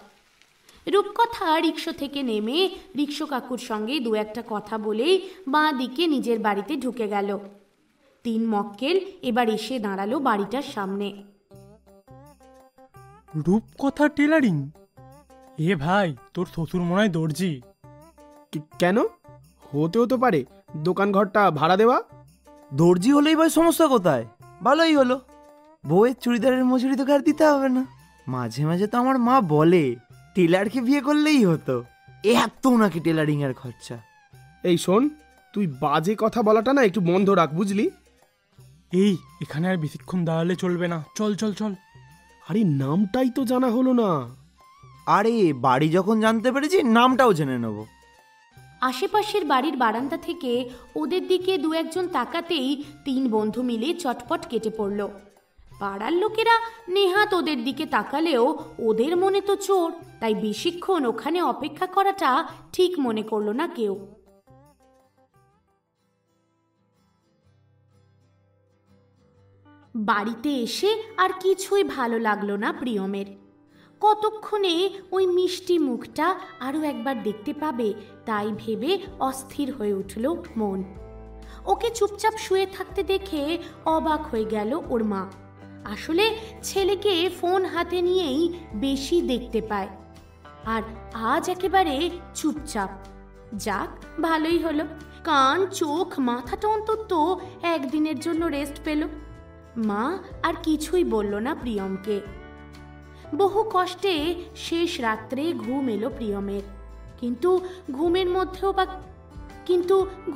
Speaker 1: রূপকথা রিকশা থেকে নেমে রিকশা কাকুর সঙ্গে দু একটা কথা বলেই বাঁ দিকে নিজের বাড়িতে ঢুকে গেল। তিন মক্কেল এবার এসে দাঁড়ালো বাড়িটার সামনে।
Speaker 4: রূপকথা টেলারিং? এ ভাই, তোর শ্বশুর মনে হয় দর্জি।
Speaker 3: কেন? হতেও তো পারে, দোকান ঘরটা ভাড়া দেওয়া।
Speaker 2: দর্জি হলেই ভাই সমস্যা কোথায়? ভালোই হলো, বউয়ের চুড়িদারের মজুরি তো আর দিতে হবে না। মাঝে মাঝে তো আমার মা বলে টেলারকে বিয়ে করলেই হতো, এত নাকি টেলারিং এর খরচা।
Speaker 3: এই শোন, তুই বাজে কথা বলাটা না একটু বন্ধ রাখ, বুঝলি?
Speaker 4: এই, এখানে আর বেশিক্ষণ দাঁড়ালে চলবে না, চল চল চল।
Speaker 3: আরে নামটাই তো জানা হলো না।
Speaker 2: আরে বাড়ি যখন জানতে পেরেছি, নামটাও জেনে নেব।
Speaker 1: আশেপাশের বাড়ির বারান্দা থেকে ওদের দিকে দু একজন তাকাতেই তিন বন্ধু মিলে চটপট কেটে পড়ল। পাড়ার লোকেরা নেহাত ওদের দিকে তাকালেও ওদের মনে তো চোর, তাই বেশিক্ষণ ওখানে অপেক্ষা করাটা ঠিক মনে করলো না কেউ। বাড়িতে এসে আর কিছুই ভালো লাগলো না প্রিয়মের। কতক্ষণে ওই মিষ্টি মুখটা আরও একবার দেখতে পাবে তাই ভেবে অস্থির হয়ে উঠল মন। ওকে চুপচাপ শুয়ে থাকতে দেখে অবাক হয়ে গেল ওর মা। আসলে ছেলেকে ফোন হাতে নিয়েই বেশি দেখতে পায়, আর আজ একেবারে চুপচাপ। যাক, ভালোই হলো, কান চোখ মাথাটা অন্তত একদিনের জন্য রেস্ট পেল। মা আর কিছুই বলল না প্রিয়মকে। বহু কষ্টে শেষ রাত্রে ঘুম এলো প্রিয়মের, কিন্তু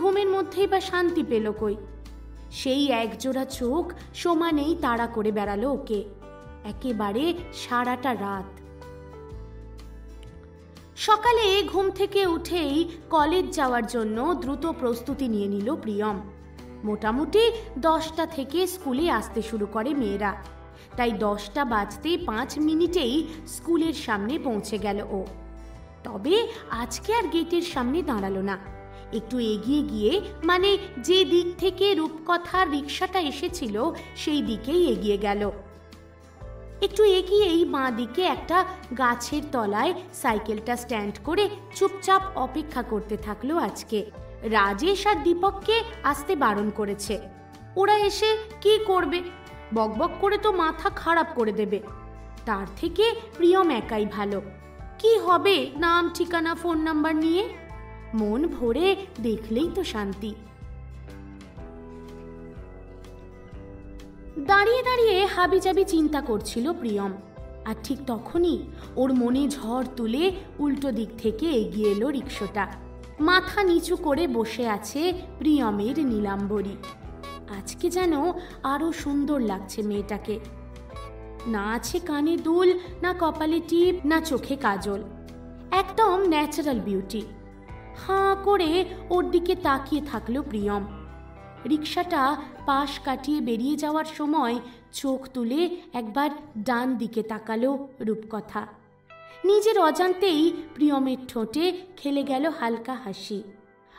Speaker 1: ঘুমের মধ্যেই বা শান্তি পেল কই? সেই একজোড়া চোখ সমানেই তাড়া করে বেড়ালো ওকে একেবারে সারাটা রাত। সকালে ঘুম থেকে উঠেই কলেজ যাওয়ার জন্য দ্রুত প্রস্তুতি নিয়ে নিল প্রিয়ম। মোটামুটি 10টা থেকে স্কুলে আসতে শুরু করে মেয়েরা, তাই 10টা বাজতে 5 মিনিটেই স্কুলের সামনে পৌঁছে গেল ও। তবে আজকে আর গেটের সামনে দাঁড়ালো না, একটু এগিয়ে গিয়ে, মানে যে দিক থেকে রূপকথার রিকশাটা এসেছিল সেই দিকেই এগিয়ে গেল। একটু এগিয়েই বাঁ দিকে একটা গাছের তলায় সাইকেলটা স্ট্যান্ড করে চুপচাপ অপেক্ষা করতে থাকলো আজকে। রাজেশ আর দীপককে আসতে বারণ করেছে। ওরা এসে কি করবে? বকবক করে তো মাথা খারাপ করে দেবে। তার থেকে প্রিয়ম একাই ভালো। কি হবে নাম ঠিকানা ফোন নাম্বার নিয়ে? মন ভরে দেখলেই তো শান্তি। দাঁড়িয়ে দাঁড়িয়ে হাবিজাবি চিন্তা করছিল প্রিয়ম। আর ঠিক তখনই ওর মনে ঝড় তুলে উল্টো দিক থেকে এগিয়ে এলো রিকশাটা। মাথা নিচু করে বসে আছে প্রিয়মের নীলাম্বরী। আজকে যেন আরো সুন্দর লাগছে মেয়েটাকে। না আছে কানে দুল, না কপালে টিপ, না চোখে কাজল। একদম ন্যাচারাল বিউটি। হাঁ করে ওর দিকে তাকিয়ে থাকলো প্রিয়ম। রিকশাটা পাশ কাটিয়ে বেরিয়ে যাওয়ার সময় চোখ তুলে একবার ডান দিকে তাকালো রূপকথা। নিজের অজান্তেই প্রিয়মের ঠোঁটে খেলে গেল হালকা হাসি।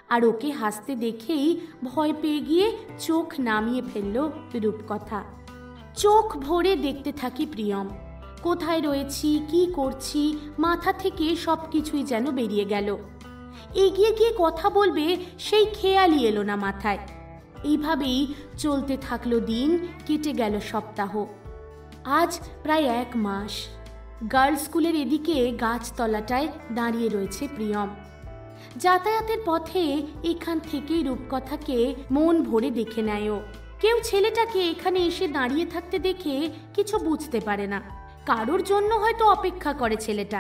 Speaker 1: আর ওকে হাসতে দেখেই ভয় পেয়ে গিয়ে চোখ নামিয়ে ফেলল রূপকথা। চোখ ভরে দেখতে থাকি প্রিয়ম। কোথায় রয়েছি, কি করছি, মাথা থেকে সব কিছুই যেন বেরিয়ে গেল। এগিয়ে গিয়ে কথা বলবে সেই খেয়ালই এলো না মাথায়। এইভাবেই চলতে থাকলো দিন, কেটে গেল সপ্তাহ। আজ প্রায় 1 মাস। গার্লস স্কুলের এদিকে গাছতলাটায় দাঁড়িয়ে রয়েছে প্রিয়ম। যাতায়াতের পথে এখান থেকেই রূপকথাকে মন ভরে দেখে নেয় ও। কেউ ছেলেটাকে এখানে এসে দাঁড়িয়ে থাকতে দেখে কিছু বুঝতে পারে না। কারোর জন্য হয়তো অপেক্ষা করে ছেলেটা,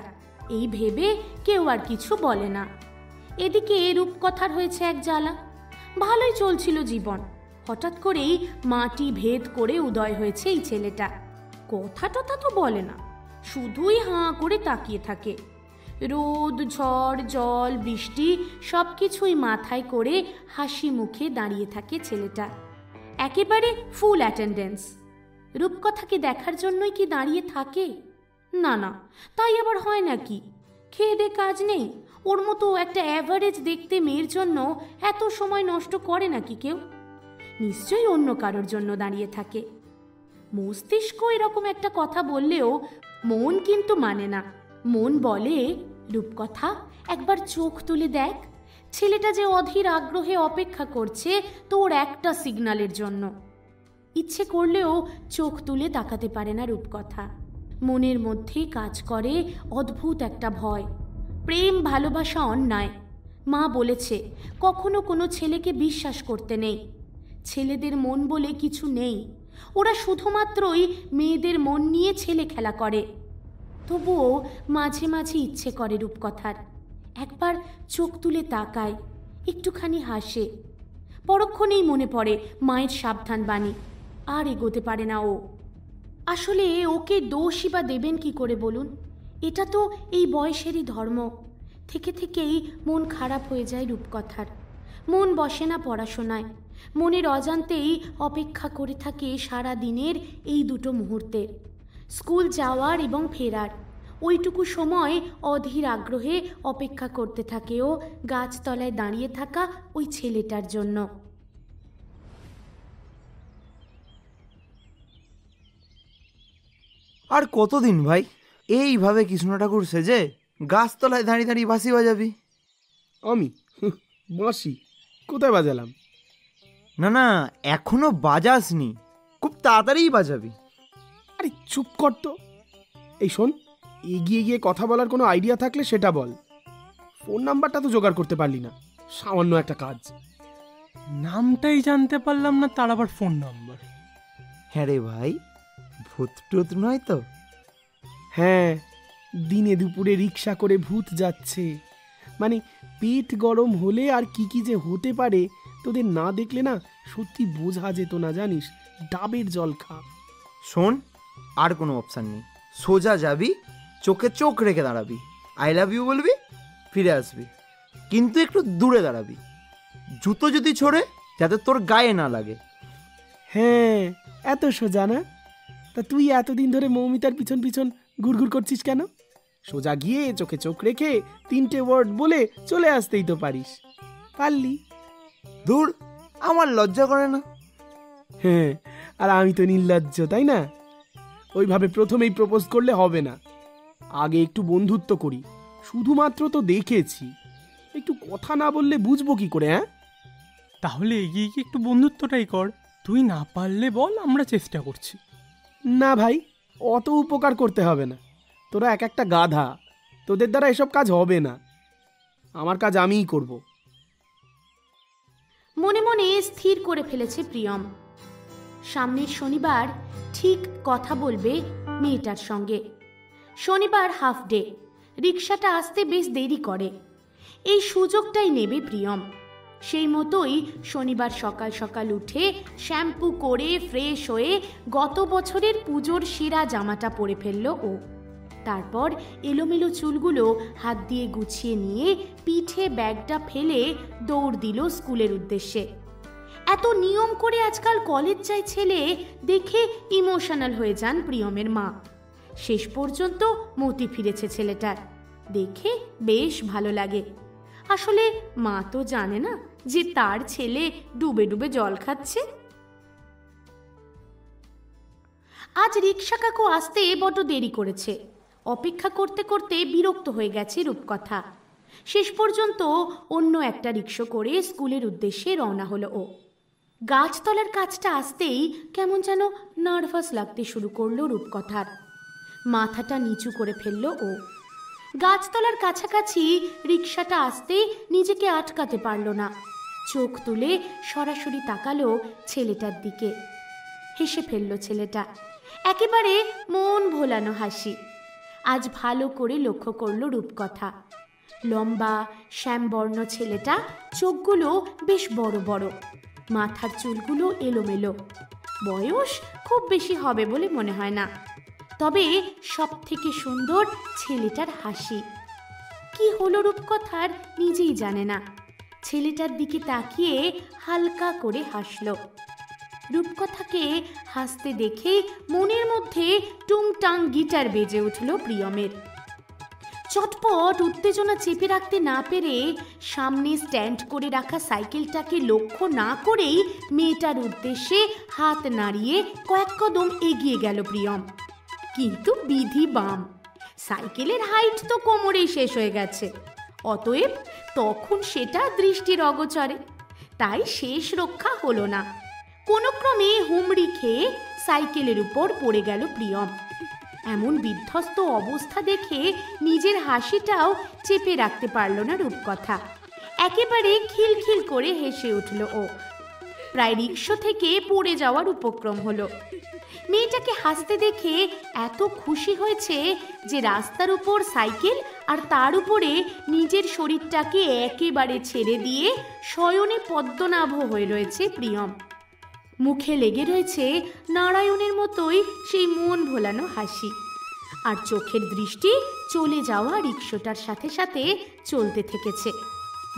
Speaker 1: এই ভেবে কেউ আর কিছু বলে না। এদিকে রূপকথার হয়েছে এক জ্বালা। ভালোই চলছিল জীবন, হঠাৎ করেই মাটি ভেদ করে উদয় হয়েছে এই ছেলেটা। কথা টথা তো বলে না, শুধুই হাঁ করে তাকিয়ে থাকে। রোদ, ঝড়, জল, বৃষ্টি সব কিছুই মাথায় করে হাসি মুখে দাঁড়িয়ে থাকে ছেলেটা। একেবারে ফুল অ্যাটেন্ডেন্স। রূপকথাকে দেখার জন্যই কি দাঁড়িয়ে থাকে? না না, তাই আবার হয় নাকি? খেয়ে দে কাজ নেই? ওর মতো একটা অ্যাভারেজ দেখতে মেয়ের জন্য এত সময় নষ্ট করে নাকি কেউ? নিশ্চয়ই অন্য কারোর জন্য দাঁড়িয়ে থাকে। মস্তিষ্ক এরকম একটা কথা বললেও মন কিন্তু মানে না। মন বলে, রূপকথা একবার চোখ তুলে দেখ, ছেলেটা যে অধীর আগ্রহে অপেক্ষা করছে তোর একটা সিগন্যালের জন্য। ইচ্ছে করলেও চোখ তুলে তাকাতে পারে না রূপকথা। মনের মধ্যে কাজ করে অদ্ভুত একটা ভয়। প্রেম ভালোবাসা অন্যায়। মা বলেছে কখনো কোনো ছেলেকে বিশ্বাস করতে নেই। ছেলেদের মন বলে কিছু নেই, ওরা শুধুমাত্রই মেয়েদের মন নিয়ে ছেলে খেলা করে। তবুও মাঝে মাঝে ইচ্ছে করে রূপকথার একবার চোখ তুলে তাকায়, একটুখানি হাসে। পরক্ষণেই মনে পড়ে মায়ের সাবধান বাণী। আর এগোতে পারে না ও। আসলে ওকে দোষই বা দেবেন কি করে বলুন? এটা তো এই বয়সেরই ধর্ম। থেকে থেকেই মন খারাপ হয়ে যায় রূপকথার। মন বসে না পড়াশোনায়। মনের অজান্তেই অপেক্ষা করে থাকে সারা দিনের এই দুটো মুহূর্তের, স্কুল যাওয়ার এবং ফেরার। ওইটুকু সময় অধীর আগ্রহে অপেক্ষা করতে থাকে ও গাছতলায় দাঁড়িয়ে থাকা ওই ছেলেটার জন্য।
Speaker 2: আর কতদিন ভাই এইভাবে কৃষ্ণ ঠাকুর সেজে গাছতলায় দাঁড়িয়ে দাঁড়িয়ে বাঁশি বাজাবি?
Speaker 3: আমি বাঁশি কোথায় বাজালাম?
Speaker 2: না না, এখনো বাজাসনি, খুব তাড়াতাড়িই বাজাবি।
Speaker 3: আরে চুপ কর তো। এই শোন, এগিয়ে গিয়ে কথা বলার কোনো আইডিয়া থাকলে সেটা বল। ফোন নাম্বারটা তো জোগাড় করতে পারলি না, সামান্য একটা কাজ।
Speaker 4: নামটাই জানতে পারলাম না, তার আবার ফোন নাম্বার।
Speaker 2: হ্যাঁ রে ভাই, ভূত টুত নয় তো?
Speaker 3: হ্যাঁ, দিনে দুপুরে রিক্সা করে ভূত যাচ্ছে। মানে পেট গরম হলে আর কি কি যে হতে পারে তোদের না দেখলে না সত্যি বোঝা যেত না, জানিস। ডাবের জল খা।
Speaker 2: শোন, আর কোনো অপশান নেই। সোজা যাবি, চোখে চোখ রেখে দাঁড়াবি, আই লাভ ইউ বলবি, ফিরে আসবি। কিন্তু একটু দূরে দাঁড়াবি, জুতো যদি ছোড়ে যাতে তোর গায়ে না লাগে।
Speaker 3: হ্যাঁ, এত সোজা না? তা তুই এতদিন ধরে মৌমিতার পিছন পিছন ঘুরঘুর করছিস কেন? সোজা গিয়ে চোখে চোখ রেখে 3টে ওয়ার্ড বলে চলে আসতেই তো পারিস। পারলি?
Speaker 2: দূর, আমার লজ্জা করে না।
Speaker 3: হ্যাঁ, আর আমি তো নির্লজ্জ, তাই না? ওইভাবে প্রথমেই প্রপোজ করলে হবে না, আগে একটু বন্ধুত্ব করি। শুধুমাত্র তো দেখেছি, একটু কথা না বললে বুঝবো কি করে? হ্যাঁ,
Speaker 4: তাহলে এগিয়ে গিয়ে একটু বন্ধুত্বটাই কর। তুই না পারলে বল, আমরা চেষ্টা করছি।
Speaker 3: না ভাই, অত উপকার করতে হবে না। তোরা এক একটা গাধা, তোদের দ্বারা এসব কাজ হবে না। আমার কাজ আমিই করব।
Speaker 1: মনে মনে স্থির করে ফেলেছে প্রিয়ম, সামনের শনিবার ঠিক কথা বলবে মেয়েটার সঙ্গে। শনিবার হাফ ডে, রিক্সাটা আসতে বেশ দেরি করে। এই সুযোগটাই নেবে প্রিয়ম। সেই মতোই শনিবার সকাল সকাল উঠে শ্যাম্পু করে ফ্রেশ হয়ে গত বছরের পুজোর সেরা জামাটা পরে ফেলল ও। তারপর এলোমেলো চুলগুলো হাত দিয়ে গুছিয়ে নিয়ে পিঠে ব্যাগটা ফেলে দৌড় দিল স্কুলের উদ্দেশ্যে। এত নিয়ম করে আজকাল কলেজ যায় ছেলে দেখে ইমোশনাল হয়ে যান প্রিয়মের মা। শেষ পর্যন্ত মতি ফিরেছে ছেলেটার, দেখে বেশ ভালো লাগে। আসলে মা তো জানে না যে তার ছেলে ডুবে ডুবে জল খাচ্ছে। আজ রিক্সা কাকু আসতে বড় দেরি করেছে। অপেক্ষা করতে করতে বিরক্ত হয়ে গেছে রূপকথা। শেষ পর্যন্ত অন্য একটা রিক্সা করে স্কুলের উদ্দেশ্যে রওনা হলো ও। গাছতলার কাজটা আসতেই কেমন যেন নার্ভাস লাগতে শুরু করলো রূপকথার। মাথাটা নিচু করে ফেলল ও। গাছতলার কাছাকাছি রিক্সাটা আসতে নিজেকে আটকাতে পারল না। চোখ তুলে সরাসরি তাকালো ছেলেটার দিকে। হেসে ফেলল ছেলেটা, একেবারে মন ভোলানো হাসি। আজ ভালো করে লক্ষ্য করল রূপকথা। লম্বা শ্যামবর্ণ ছেলেটা, চোখগুলো বেশ বড় বড়, মাথার চুলগুলো এলোমেলো। বয়স খুব বেশি হবে বলে মনে হয় না, তবে সব থেকে সুন্দর ছেলেটার হাসি। কি হলো রূপকথার নিজেই জানে না। ছেলেটার দিকে তাকিয়ে হালকা করে হাসল। রূপকথাকে হাসতে দেখে মনের মধ্যে টুংটাং গিটার বেজে উঠল প্রিয়মের। চটপট উত্তেজনা চেপে রাখতে না পেরে সামনে স্ট্যান্ড করে রাখা সাইকেলটাকে লক্ষ্য না করেই মেয়েটার উদ্দেশ্যে হাত নাড়িয়ে কয়েক কদম এগিয়ে গেল প্রিয়ম। কিন্তু বিধি বাম, সাইকেলের হাইট তো কোমরেই শেষ হয়ে গেছে। অতএব তখন সেটা দৃষ্টির অগোচরে, তাই শেষ রক্ষা হলো না। কোনো ক্রমে হুমড়ি খেয়ে সাইকেলের উপর পড়ে গেল প্রিয়ম। এমন বিধ্বস্ত অবস্থা দেখে নিজের হাসিটাও চেপে রাখতে পারল না রূপকথা। একেবারে খিলখিল করে হেসে উঠল ও। প্রায় রিক্সা থেকে পড়ে যাওয়ার উপক্রম হলো। মেয়েটাকে হাসতে দেখে এত খুশি হয়েছে যে রাস্তার উপর সাইকেল আর তার উপরে নিজের শরীরটাকে একেবারে ছেড়ে দিয়ে শয়নে পদ্মনাভ হয়ে রয়েছে প্রিয়ম। মুখে লেগে রয়েছে নারায়ণের মতোই সেই মন ভোলানো হাসি। আর চোখের দৃষ্টি চলে যাওয়া রিক্সাটার সাথে সাথে চলতে থেকেছে,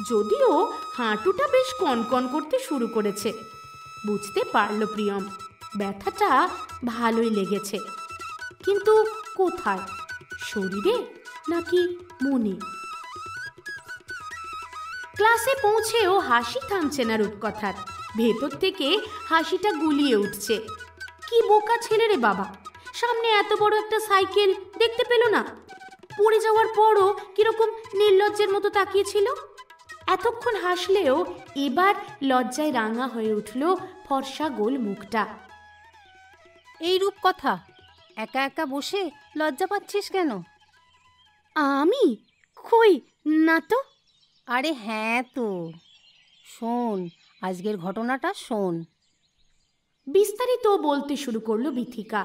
Speaker 1: যদিও হাঁটুটা বেশ কনকন করতে শুরু করেছে। বুঝতে পারল প্রিয়ম ব্যথাটা ভালোই লেগেছে, কিন্তু কোথায়, শরীরে নাকি মনে? ক্লাসে পৌঁছেও হাসি থামছে না রূপকথার। ভেতর থেকে হাসিটা গুলিয়ে উঠছে। কি বোকা ছেলে রে বাবা, সামনে এত বড় একটা সাইকেল দেখতে পেল না। পড়ে যাওয়ার পরও কিরকম নির্লজ্জের মতো তাকিয়েছিল। এতক্ষণ হাসলেও এবার লজ্জায় রাঙা হয়ে উঠল ফর্সা গোল মুখটা।
Speaker 5: এই রূপকথা, একা একা বসে লজ্জা পাচ্ছিস কেন?
Speaker 1: আমি কই না তো।
Speaker 5: আরে হ্যাঁ তো, শোন আজকের ঘটনাটা শোন।
Speaker 1: বিস্তারিত বলতে শুরু করলো বিথিকা।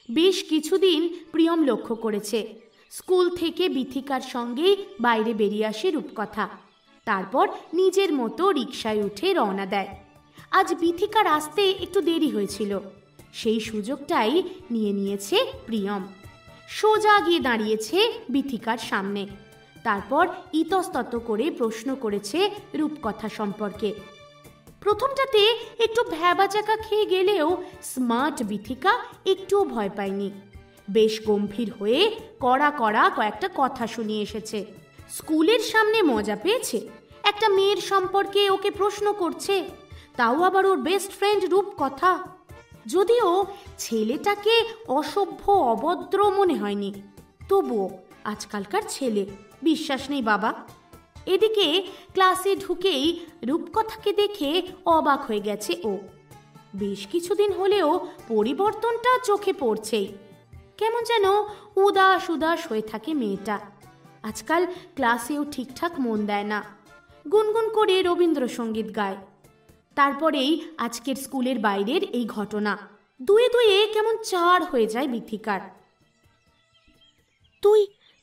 Speaker 1: বেশ কিছুদিন প্রিয়ম লক্ষ্য করেছে স্কুল থেকে বিথিকার সঙ্গেই বাইরে বেরিয়ে আসে রূপকথা। তারপর নিজের মতো রিকশায় উঠে রওনা দেয়। আজ বিথিকার আসতে একটু দেরি হয়েছিল, সেই সুযোগটাই নিয়ে নিয়েছে প্রিয়ম। সোজা গিয়ে দাঁড়িয়েছে বিথিকার সামনে। তারপর ইতস্তত করে প্রশ্ন করেছে রূপকথা সম্পর্কে। প্রথমটাতে একটু ভ্যাবাচাকা খেয়ে গেলেও স্মার্ট বিথিকা একটুও ভয় পায়নি। বেশ গম্ভীর হয়ে কড়া কড়া কয়েকটা কথা শুনিয়ে এসেছে। স্কুলের সামনে মজা পেয়েছে, একটা মেয়ের সম্পর্কে ওকে প্রশ্ন করছে, তাও আবার ওর বেস্ট ফ্রেন্ড রূপকথা। যদিও ছেলেটাকে অসভ্য অভদ্র মনে হয়নি, তবুও আজকালকার ছেলে, বিশ্বাস নেই বাবা। এদিকে ক্লাসে ঢুকেই রূপকথাকে দেখে অবাক হয়ে গেছে ও। বেশ কিছুদিন হলেও পরিবর্তনটা চোখে পড়ছেই। কেমন যেন উদাস উদাস হয়ে থাকে মেয়েটা। আজকাল ক্লাসেও ঠিকঠাক মন দেয় না, গুনগুন করে রবীন্দ্রসঙ্গীত গায়। তারপরেই আজকের স্কুলের বাইরের এই ঘটনা, দুয়ে দুয়ে কেমন চার হয়ে যায় বিথিকার। তুই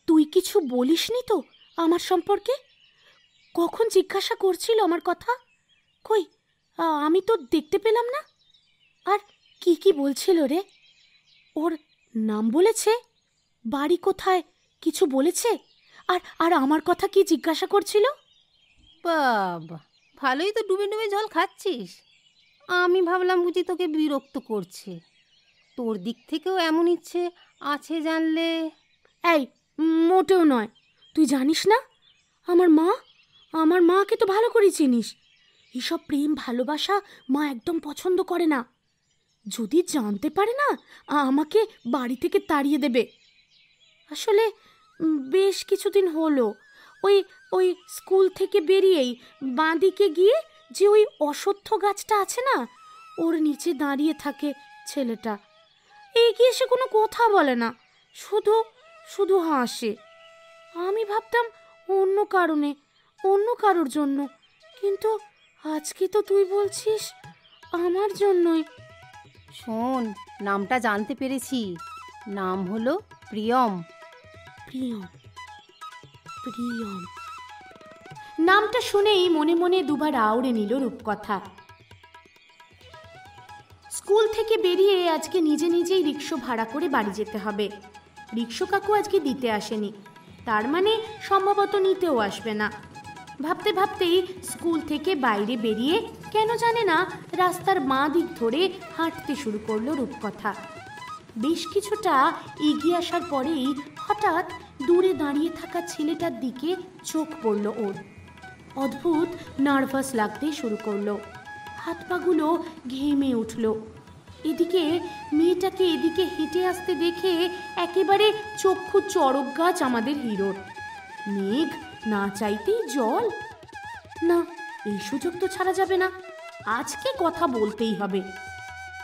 Speaker 1: তুই কিছু বলিসনি তো আমার সম্পর্কে? কখন জিজ্ঞাসা করছিল আমার কথা? কই, আমি তো দেখতে পেলাম না। আর কি কি বলছিল রে? ওর নাম বলেছে, বাড়ি কোথায় কিছু বলেছে, আর আর আমার কথা কি জিজ্ঞাসা করছিল?
Speaker 5: বাবা, ভালোই তো ডুবে ডুবে জল খাচ্ছিস। আমি ভাবলাম বুঝি তোকে বিরক্ত করছে। তোর দিক থেকেও এমন ইচ্ছে আছে জানলে।
Speaker 1: এই, মোটেও নয়। তুই জানিস না আমার মাকে তো ভালো করে চিনিস। এসব প্রেম ভালোবাসা মা একদম পছন্দ করে না। যদি জানতে পারে না, আমাকে বাড়ি থেকে তাড়িয়ে দেবে। আসলে বেশ কিছুদিন হলো ওই ওই স্কুল থেকে বেরিয়েই বাঁদিকে গিয়ে যে ওই অশ্বত্থ গাছটা আছে না, ওর নিচে দাঁড়িয়ে থাকে ছেলেটা। এগিয়ে এসে কোনো কথা বলে না, শুধু শুধু হাসে। আমি ভাবতাম অন্য কারণে, অন্য কারোর জন্য, কিন্তু আজকে তো তুই বলছিস আমার জন্যই।
Speaker 5: শোন, নামটা জানতে পেরেছি। নাম হলো প্রিয়ম।
Speaker 1: প্রিয়ম, প্রিয়ম নামটা শুনেই মনে মনে দুবার আউড়ে নিল রূপকথা। স্কুল থেকে বেরিয়ে আজকে নিজে নিজেই রিক্সা ভাড়া করে বাড়ি যেতে হবে। রিক্সা কাকু আজকে দিতে আসেনি, তার মানে সম্ভবত নিতেও আসবে না। ভাবতে ভাবতেই স্কুল থেকে বাইরে বেরিয়ে কেন জানে না রাস্তার বাঁ দিক ধরে হাঁটতে শুরু করলো রূপকথা। বেশ কিছুটা এগিয়ে আসার পরেই হঠাৎ দূরে দাঁড়িয়ে থাকা ছেলেটার দিকে চোখ পড়ল ওর। অদ্ভুত নার্ভাস লাগতে শুরু করলো, হাত পাগুলো ঘেমে উঠল। এদিকে মেয়েটাকে এদিকে হেঁটে আসতে দেখে একেবারে চক্ষু চড়ক গাছ আমাদের হিরোর। মেঘ না চাইতেই জল। না, এই সুযোগ তো ছাড়া যাবে না, আজকে কথা বলতেই হবে।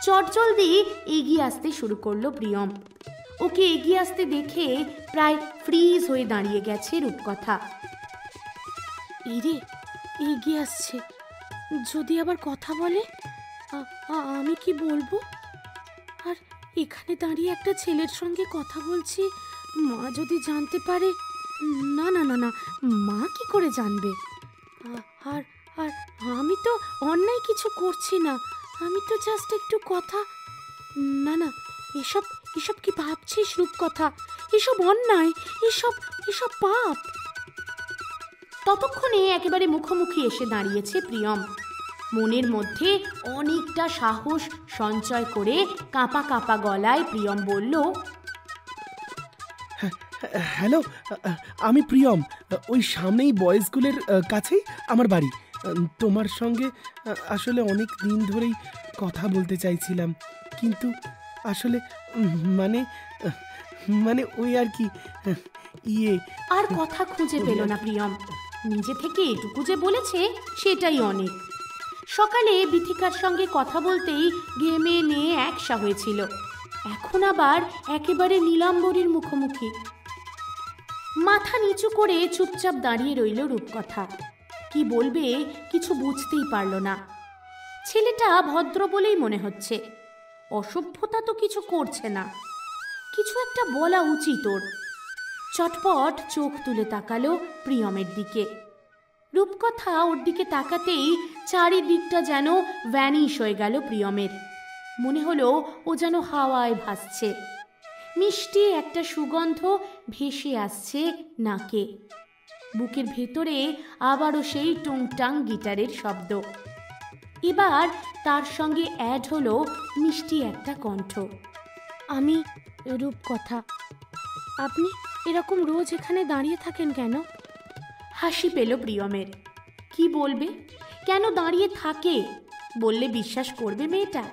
Speaker 1: চটজলদি এগিয়ে আসতে শুরু করলো প্রিয়ম। ওকে এগিয়ে আসতে দেখে প্রায় ফ্রিজ হয়ে দাঁড়িয়ে গেছে রূপকথা। এরে, এগিয়ে আসছে, যদি আবার কথা বলে আমি কি বলবো? আর এখানে দাঁড়িয়ে একটা ছেলের সঙ্গে কথা বলছি, মা যদি জানতে পারে। না না না না, মা কি করে জানবে? আর আর আমি তো অন্যায় কিছু করছি না, আমি তো জাস্ট একটু কথা। না না, এসব এসব কি ভাবছিস রূপকথা? এসব অন্যায়, এসব এসব পাপ। ততক্ষণে একেবারে মুখোমুখি এসে দাঁড়িয়েছে প্রিয়ম। মনের মধ্যে অনেকটা সাহস সঞ্চয় করে কাঁপা কাঁপা গলায় প্রিয়ম বলল,
Speaker 3: হ্যালো, আমি প্রিয়ম। ওই সামনেই বয়েজ স্কুলের কাছেই আমার বাড়ি। তোমার সঙ্গে আসলে অনেক দিন ধরেই কথা বলতে চাইছিলাম, কিন্তু আসলে মানে মানে ওই আর কি, ইয়ে।
Speaker 1: আর কথা খুঁজে পেল না প্রিয়ম। নিজে থেকে এটুকু যে বলেছে সেটাই অনেক। সকালে বিথিকার সঙ্গে কথা বলতেই ঘেমে নিয়ে একসা হয়েছিল, এখন আবার একেবারে নীলাম্বরীর মুখোমুখি। মাথা নিচু করে চুপচাপ দাঁড়িয়ে রইল রূপকথা। কি বলবে কিছু বুঝতেই পারল না। ছেলেটা ভদ্র বলেই মনে হচ্ছে, অসভ্যতা তো কিছু করছে না। কিছু একটা বলা উচিত ওর। চটপট চোখ তুলে তাকালো প্রিয়মের দিকে। রূপকথা ওর দিকে তাকাতেই চারিদিকটা যেন ভ্যানিশ হয়ে গেল প্রিয়মের। মনে হলো ও যেন হাওয়ায় ভাসছে। মিষ্টি একটা সুগন্ধ ভেসে আসছে নাকে। বুকের ভেতরে আবারও সেই টুংটাং গিটারের শব্দ। এবার তার সঙ্গে অ্যাড হলো মিষ্টি একটা কণ্ঠ। আমি রূপকথা, আপনি এরকম রোজ এখানে দাঁড়িয়ে থাকেন কেন? হাসি পেল প্রিয়মের। কি বলবে, কেন দাঁড়িয়ে থাকে? বললে বিশ্বাস করবে মেয়েটা?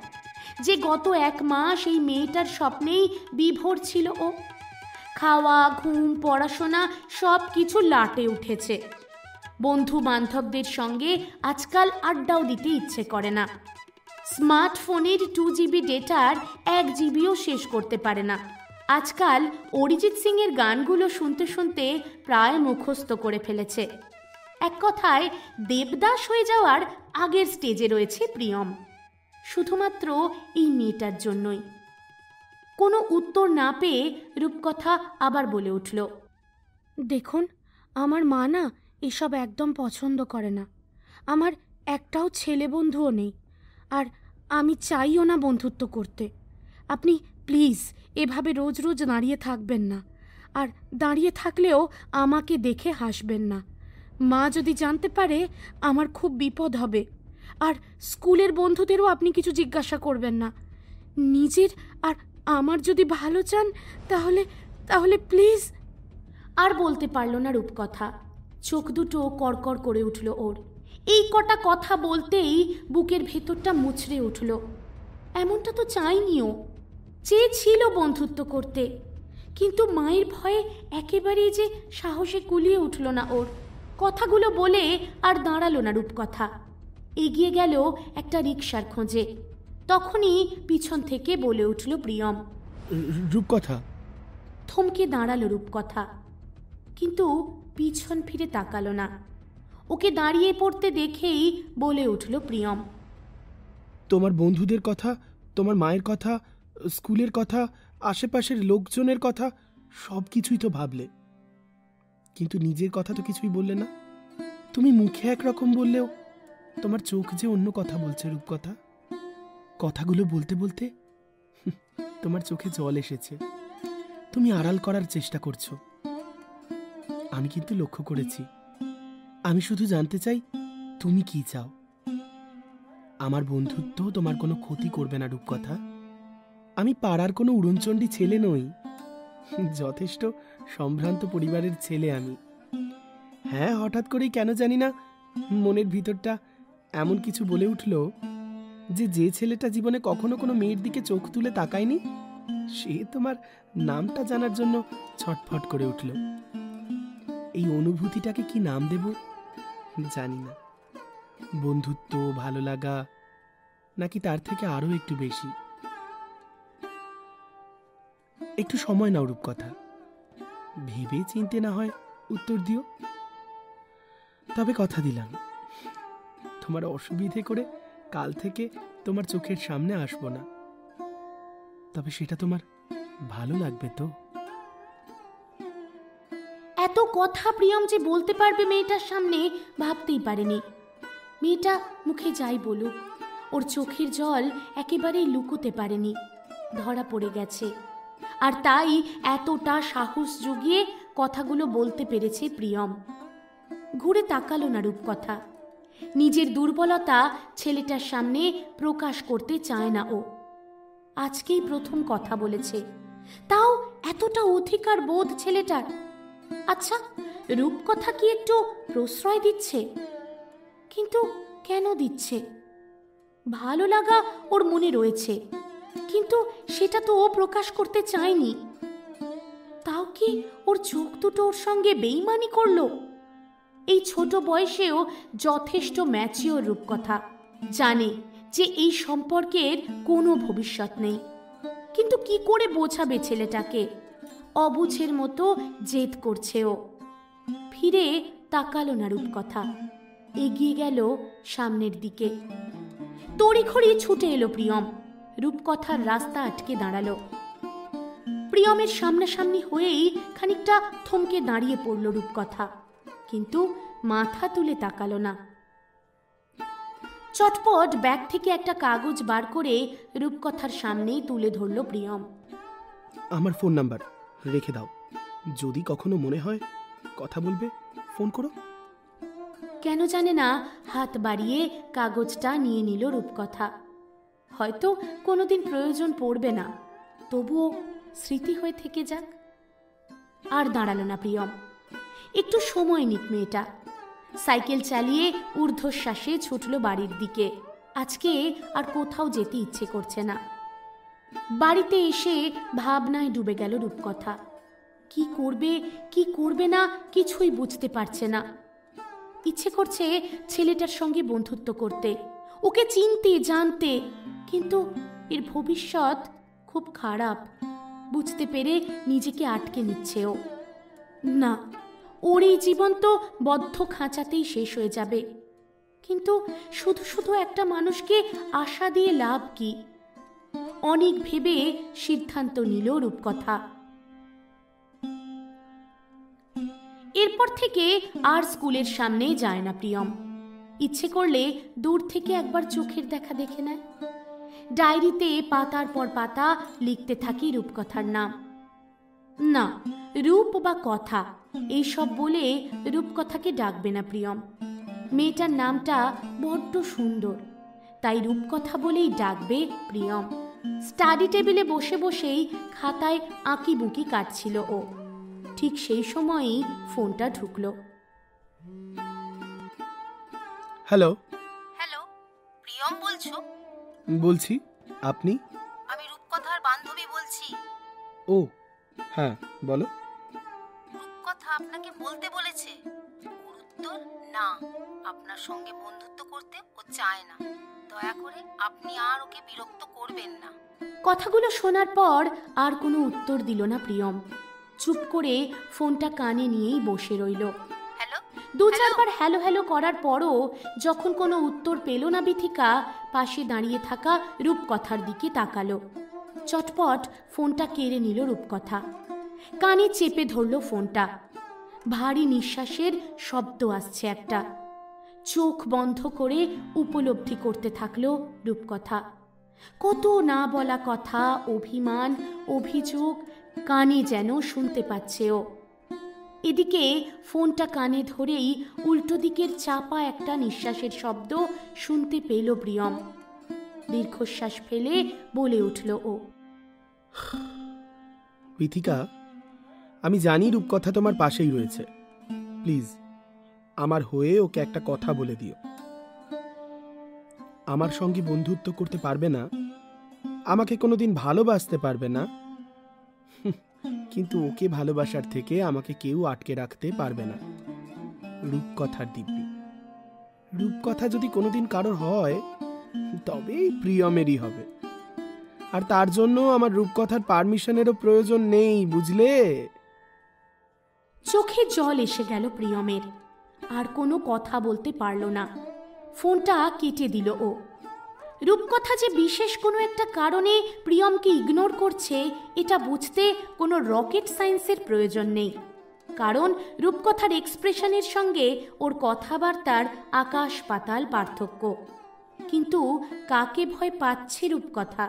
Speaker 1: যে গত 1 মাস এই মেয়েটার স্বপ্নেই বিভোর ছিল ও। খাওয়া, ঘুম, পড়াশোনা সব কিছু লাটে উঠেছে। বন্ধু বান্ধবদের সঙ্গে আজকাল আড্ডাও দিতে ইচ্ছে করে না। স্মার্টফোনের 2 GB ডেটার 1 GBও শেষ করতে পারে না। আজকাল অরিজিৎ সিং এর গানগুলো শুনতে শুনতে প্রায় মুখস্থ করে ফেলেছে। এক কথায় দেবদাস হয়ে যাওয়ার আগের স্টেজে রয়েছে প্রিয়ম, শুধুমাত্র এই মেয়েটার জন্যই। কোনো উত্তর না পেয়ে রূপকথা আবার বলে উঠল, দেখুন, আমার মা না এসব একদম পছন্দ করে না। আমার একটাও ছেলে বন্ধুও নেই, আর আমি চাইও না বন্ধুত্ব করতে। আপনি প্লিজ এভাবে রোজ রোজ দাঁড়িয়ে থাকবেন না, আর দাঁড়িয়ে থাকলেও আমাকে দেখে হাসবেন না। মা যদি জানতে পারে আমার খুব বিপদ হবে। আর স্কুলের বন্ধুদেরও আপনি কিছু জিজ্ঞাসা করবেন না। নিজের আর আমার যদি ভালো চান তাহলে তাহলে প্লিজ। আর বলতে পারল না রূপকথা। চোখ দুটো কড়কড় করে উঠল ওর। এই কটা কথা বলতেই বুকের ভেতরটা মুচড়ে উঠল। এমনটা তো চাইনিও, চেয়েছিল বন্ধুত্ব করতে, কিন্তু মায়ের ভয়ে একেবারেই যে সাহসে কুলিয়ে উঠল না ওর। কথাগুলো বলে আর দাঁড়ালো না রূপকথা। এগিয়ে গেল একটা রিকশার খোঁজে। তখনই পিছন থেকে বলে উঠল প্রিয়ম।
Speaker 3: রূপকথা।
Speaker 1: থমকে দাঁড়ালো রূপকথা, কিন্তু পিছন ফিরে তাকালো না। ওকে দাঁড়িয়ে পড়তে দেখেই বলে উঠল প্রিয়ম,
Speaker 3: তোমার বন্ধুদের কথা, তোমার মায়ের কথা, স্কুলের কথা, আশেপাশের লোকজনের কথা সব কিছুই তো ভাবলে, কিন্তু নিজের কথা তো কিছুই বললে না। তুমি মুখে একরকম বললেও তোমার চোখ যে অন্য কথা বলছে রূপকথা। কথাগুলো বলতে বলতে তোমার চোখে জল এসেছে। তুমি আড়াল করার চেষ্টা করছো। আমি কিন্তু লক্ষ্য করেছি। আমি শুধু জানতে চাই তুমি কি চাও। আমার বন্ধুত্ব তোমার কোনো ক্ষতি করবে না রূপকথা। আমি পাড়ার কোনো উড়নচণ্ডী ছেলে নই, যথেষ্ট সম্ভ্রান্ত পরিবারের ছেলে আমি। হ্যাঁ, হঠাৎ করেই কেন জানি না মনের ভিতরটা এমন কিছু বলে উঠল যে ছেলেটা জীবনে কখনো কোনো মেয়ের দিকে চোখ তুলে তাকায়নি, সে তোমার নামটা জানার জন্য ছটফট করে উঠল। এই অনুভূতিটাকে কি নাম দেব জানি না। বন্ধুত্ব, ভালো লাগা, নাকি তার থেকে আরো একটু বেশি? একটু সময় নাও রূপকথা, ভেবে চিনতে না হয় উত্তর দিও। তবে কথা দিলাম, তোমার অসুবিধে করে কাল থেকে তোমার চোখের সামনে আসবো না। তবে সেটা তোমার ভালো লাগবে তো?
Speaker 1: এত কথা প্রিয়ম যে বলতে পারবে মেয়েটার সামনে ভাবতেই পারেনি। মেয়েটা মুখে যাই বলুক, ওর চোখের জল একেবারেই লুকোতে পারেনি, ধরা পড়ে গেছে। আর তাই এতটা সাহস জুগিয়ে কথাগুলো বলতে পেরেছে প্রিয়ম। ঘুরে তাকালো না রূপকথা। নিজের দুর্বলতা ছেলেটার সামনে প্রকাশ করতে চায় না ও। আজকেই প্রথম কথা বলেছে, তাও এতটা অধিকার বোধ ছেলেটার। আচ্ছা, রূপকথা কি একটু প্রশ্রয় দিচ্ছে? কিন্তু কেন দিচ্ছে? ভালো লাগা ওর মনে রয়েছে, কিন্তু সেটা তো ও প্রকাশ করতে চায়নি। তাও কি ওর চোখ দুটো ওর সঙ্গে বেইমানি করলো? এই ছোট বয়সেও যথেষ্ট ম্যাচিওর রূপকথা, জানে যে এই সম্পর্কের কোনো ভবিষ্যৎ নেই। কিন্তু কি করে বোঝাবে ছেলেটাকে? অবুঝের মতো জেদ করছে ও। ফিরে তাকালো না রূপকথা, এগিয়ে গেল সামনের দিকে। তড়িঘড়ি ছুটে এলো প্রিয়ম। রূপকথার রাস্তা আটকে দাঁড়ালো। প্রিয়মের সামনাসামনি হয়েই খানিকটা থমকে দাঁড়িয়ে পড়ল রূপকথা, কিন্তু মাথা তুলে তাকালো না। চটপট ব্যাগ থেকে একটা কাগজ বার করে রূপকথার সামনেই তুলে ধরল প্রিয়ম।
Speaker 3: আমার ফোন নাম্বার রেখে দাও, যদি কখনো মনে হয় কথা বলবে ফোন করো।
Speaker 1: কেন জানে না হাত বাড়িয়ে কাগজটা নিয়ে নিল রূপকথা। হয়তো কোনোদিন প্রয়োজন পড়বে না, তবুও স্মৃতি হয়ে থেকে যাক। আর দাঁড়ালো না প্রিয়ম। একটু সময় নিক মেয়েটা। সাইকেল চালিয়ে ঊর্ধ্বশ্বাসে ছুটল বাড়ির দিকে। আজকে আর কোথাও যেতে ইচ্ছে করছে না। বাড়িতে এসে ভাবনায় ডুবে গেল রূপকথা। কি করবে কি করবে না কিছুই বুঝতে পারছে না। ইচ্ছে করছে ছেলেটার সঙ্গে বন্ধুত্ব করতে, ওকে চিনতে জানতে, কিন্তু এর ভবিষ্যৎ খুব খারাপ বুঝতে পেরে নিজেকে আটকে নিচ্ছে ও। না, ওর এই জীবন তো বদ্ধ খাঁচাতেই শেষ হয়ে যাবে। কিন্তু শুধু শুধু একটা মানুষকে আশা দিয়ে লাভ কি? অনেক ভেবে সিদ্ধান্ত নিল রূপকথা। এরপর থেকে আর স্কুলের সামনে যায় না প্রিয়ম। ইচ্ছে করলে দূর থেকে একবার চোখের দেখা দেখে নেয়। ডায়েরিতে পাতার পর পাতা লিখতে থাকি রূপকথার নাম। না, রূপ বা কথা এইসব বলে রূপকথাকে ডাকবে না প্রিয়ম। মেয়েটার নামটা বড্ড সুন্দর, তাই রূপকথা বলেই ডাকবে প্রিয়ম। স্টাডি টেবিলে বসে বসেই খাতায় আঁকি বুকি কাটছিল ও। ঠিক সেই সময়ই ফোনটা ঢুকলো।
Speaker 3: হ্যালো।
Speaker 5: হ্যালো, প্রিয়ম বলছো?
Speaker 3: বলছি, আপনি?
Speaker 5: আমি রূপকথার বান্ধবী বলছি।
Speaker 3: ও হ্যাঁ, বলো।
Speaker 5: রূপকথা আপনাকে বলতে বলেছে। ওর উত্তর না, আপনার সঙ্গে বন্ধুত্ব করতে ও চায় না। দয়া করে আপনি আর ওকে বিরক্ত করবেন না।
Speaker 1: কথাগুলো শোনার পর আর কোনো উত্তর দিল না প্রিয়ম। চুপ করে ফোনটা কানে নিয়েই বসে রইল।
Speaker 5: হ্যালো,
Speaker 1: দু চারবার হ্যালো হ্যালো করার পরও যখন কোনো উত্তর পেল না বিথিকা, পাশে দাঁড়িয়ে থাকা রূপকথার দিকে তাকালো। চটপট ফোনটা কেড়ে নিল রূপকথা। কানে চেপে ধরল ফোনটা। ভারী নিঃশ্বাসের শব্দ আসছে একটা। চোখ বন্ধ করে উপলব্ধি করতে থাকলো রূপকথা। কত না বলা কথা, অভিমান, অভিযোগ কানে যেন শুনতে পাচ্ছে ও। এদিকে ফোনটা কানে ধরেই উল্টো দিকের চাপা একটা নিঃশ্বাসের শব্দ শুনতে পেল প্রিয়ম। দীর্ঘশ্বাস ফেলে বলে উঠল ও,
Speaker 3: বিথিকা, আমি জানি রূপকথা তোমার পাশেই রয়েছে। প্লিজ আমার হয়ে ওকে একটা কথা বলে দিও। আমার সঙ্গে বন্ধুত্ব করতে পারবে না, আমাকে কোনোদিন ভালোবাসতে পারবে না, কিন্তু ওকে ভালোবাসার থেকে আমাকে কেউ আটকে রাখতে পারবে না। রূপকথার দিব্যি। রূপকথা যদি কোনোদিন কারোর হয় তবেই প্রিয়মেরই হবে। আর তার জন্য আমার রূপকথার পারমিশনেরও প্রয়োজন নেই, বুঝলে?
Speaker 1: চোখে জল এসে গেল প্রিয়মের। আর কোনো কথা বলতে পারল না। ফোনটা কেটে দিল ও। রূপকথা যে বিশেষ কোনো একটা কারণে প্রিয়মকে ইগনোর করছে এটা বুঝতে কোনো রকেট সায়েন্সের প্রয়োজন নেই। কারণ রূপকথার এক্সপ্রেশনের সঙ্গে ওর কথাবার্তার আকাশ পাতাল পার্থক্য। কিন্তু কাকে ভয় পাচ্ছে রূপকথা?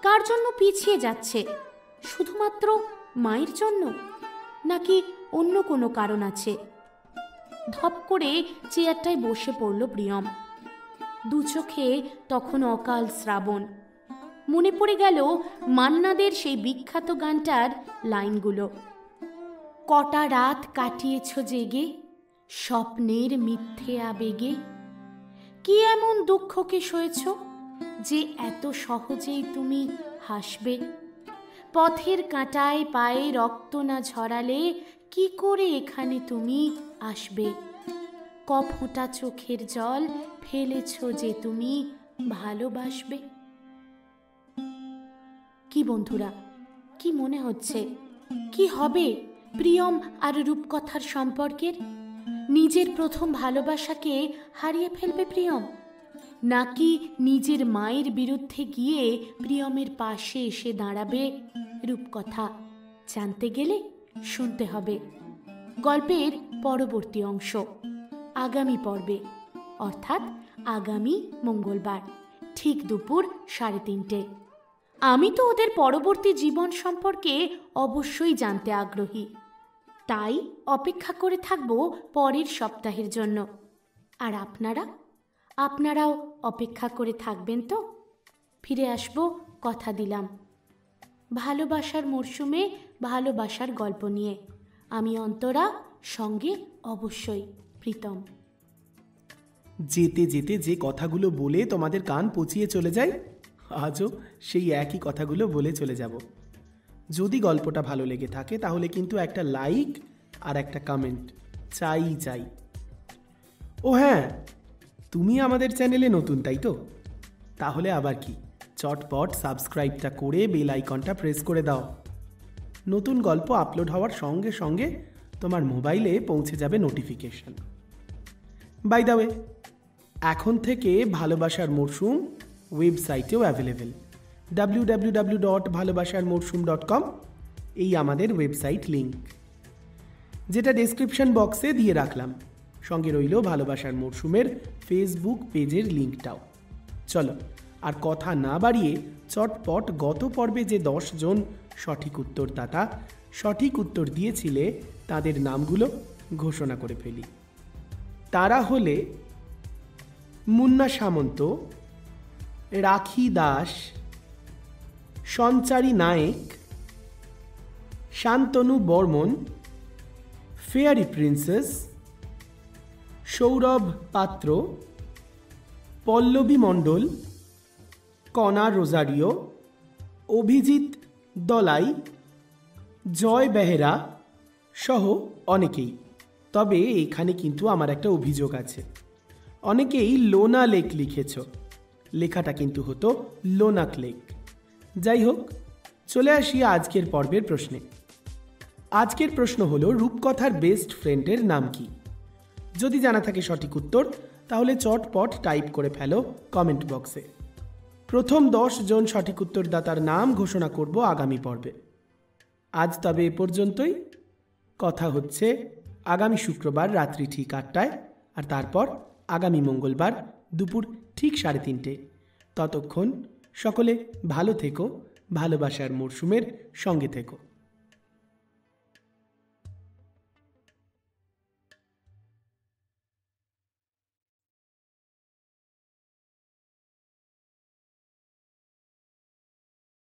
Speaker 1: কার জন্য পিছিয়ে যাচ্ছে? শুধুমাত্র মায়ের জন্য, নাকি অন্য কোনো কারণ আছে? ধপ করে চেয়ারটায় বসে পড়ল প্রিয়ম। দু চোখে তখন অকাল শ্রাবণ। মনে পড়ে গেল মান্নাদের সেই বিখ্যাত গানটার লাইনগুলো। কটা রাত কাটিয়েছ জেগে, স্বপ্নের মিথ্যে আবেগে, কি এমন দুঃখকে সয়েছ যে এত সহজেই তুমি হাসবে? পথের কাঁটায় পায়ে রক্ত না ঝরালে কি করে এখানে তুমি আসবে? কফোঁটা চোখের জল ফেলেছ যে তুমি ভালোবাসবে। কি বন্ধুরা, কি মনে হচ্ছে? কি হবে প্রিয়ম আর রূপকথার সম্পর্কের? নিজের প্রথম ভালোবাসাকে হারিয়ে ফেলবে প্রিয়ম, নাকি নিজের মায়ের বিরুদ্ধে গিয়ে প্রিয়মের পাশে এসে দাঁড়াবে রূপকথা? জানতে গেলে শুনতে হবে গল্পের পরবর্তী অংশ আগামী পর্বে, অর্থাৎ আগামী মঙ্গলবার ঠিক দুপুর 3:30। আমি তো ওদের পরবর্তী জীবন সম্পর্কে অবশ্যই জানতে আগ্রহী, তাই অপেক্ষা করে থাকব পরের সপ্তাহের জন্য। আর আপনারাও অপেক্ষা করে থাকবেন তো? ফিরে আসব, কথা দিলাম, ভালোবাসার মরশুমে ভালোবাসার গল্প নিয়ে। আমি অন্তরা, সঙ্গে অবশ্যই প্রীতম।
Speaker 3: যেতে যেতে যে কথাগুলো বলে তোমাদের কান পচিয়ে চলে যায়, আজও সেই একই কথাগুলো বলে চলে যাব। যদি গল্পটা ভালো লেগে থাকে তাহলে কিন্তু একটা লাইক আর একটা কমেন্ট চাই। ও হ্যাঁ, তুমি আমাদের চ্যানেলে নতুন, তাই তো? তাহলে আবার কি, চটপট সাবস্ক্রাইবটা করে বেল আইকনটা প্রেস করে দাও। নতুন গল্প আপলোড হওয়ার সঙ্গে সঙ্গে তোমার মোবাইলে পৌঁছে যাবে নোটিফিকেশন। বাই দ্য ওয়ে, এখন থেকে ভালোবাসার মরশুম ওয়েবসাইটেও অ্যাভেলেবেল। www.ভালোবাসারমরশুম.com এই আমাদের ওয়েবসাইট লিঙ্ক, যেটা ডেসক্রিপশন বক্সে দিয়ে রাখলাম। সঙ্গে রইল ভালোবাসার মরশুমের ফেসবুক পেজের লিঙ্কটাও। চলো আর কথা না বাড়িয়ে চটপট গত পর্বে যে 10 জন সঠিক উত্তরদাতা সঠিক উত্তর দিয়েছিলে তাদের নামগুলো ঘোষণা করে ফেলি। তারা হলে মুন্না সামন্ত, রাখি দাস, সঞ্চারী নায়েক, শান্তনু বর্মন, ফেয়ারি প্রিন্সেস, সৌরভ পাত্র, পল্লবী মণ্ডল, কণা রোজারিও, অভিজিৎ দলাই, জয় বেহেরা সহ অনেকেই। তবে এখানে কিন্তু আমার একটা অভিযোগ আছে, অনেকেই লোনা লেক লিখেছ, লেখাটা কিন্তু হতো লোনাক লেক। যাই হোক, চলে আসি আজকের পর্বের প্রশ্নে। আজকের প্রশ্ন হলো, রূপকথার বেস্ট ফ্রেন্ডের নাম কি? যদি জানা থাকে সঠিক উত্তর তাহলে চটপট টাইপ করে ফেলো কমেন্ট বক্সে। প্রথম 10 জন সঠিক উত্তরদাতার নাম ঘোষণা করব আগামী পর্বে। আজ তবে এ পর্যন্তই। কথা হচ্ছে আগামী শুক্রবার রাত্রি ঠিক 8টায়, আর তারপর আগামী মঙ্গলবার দুপুর ঠিক 3:30। ততক্ষণ সকলে ভালো থেকো, ভালোবাসার মরশুমের সঙ্গে থেকো।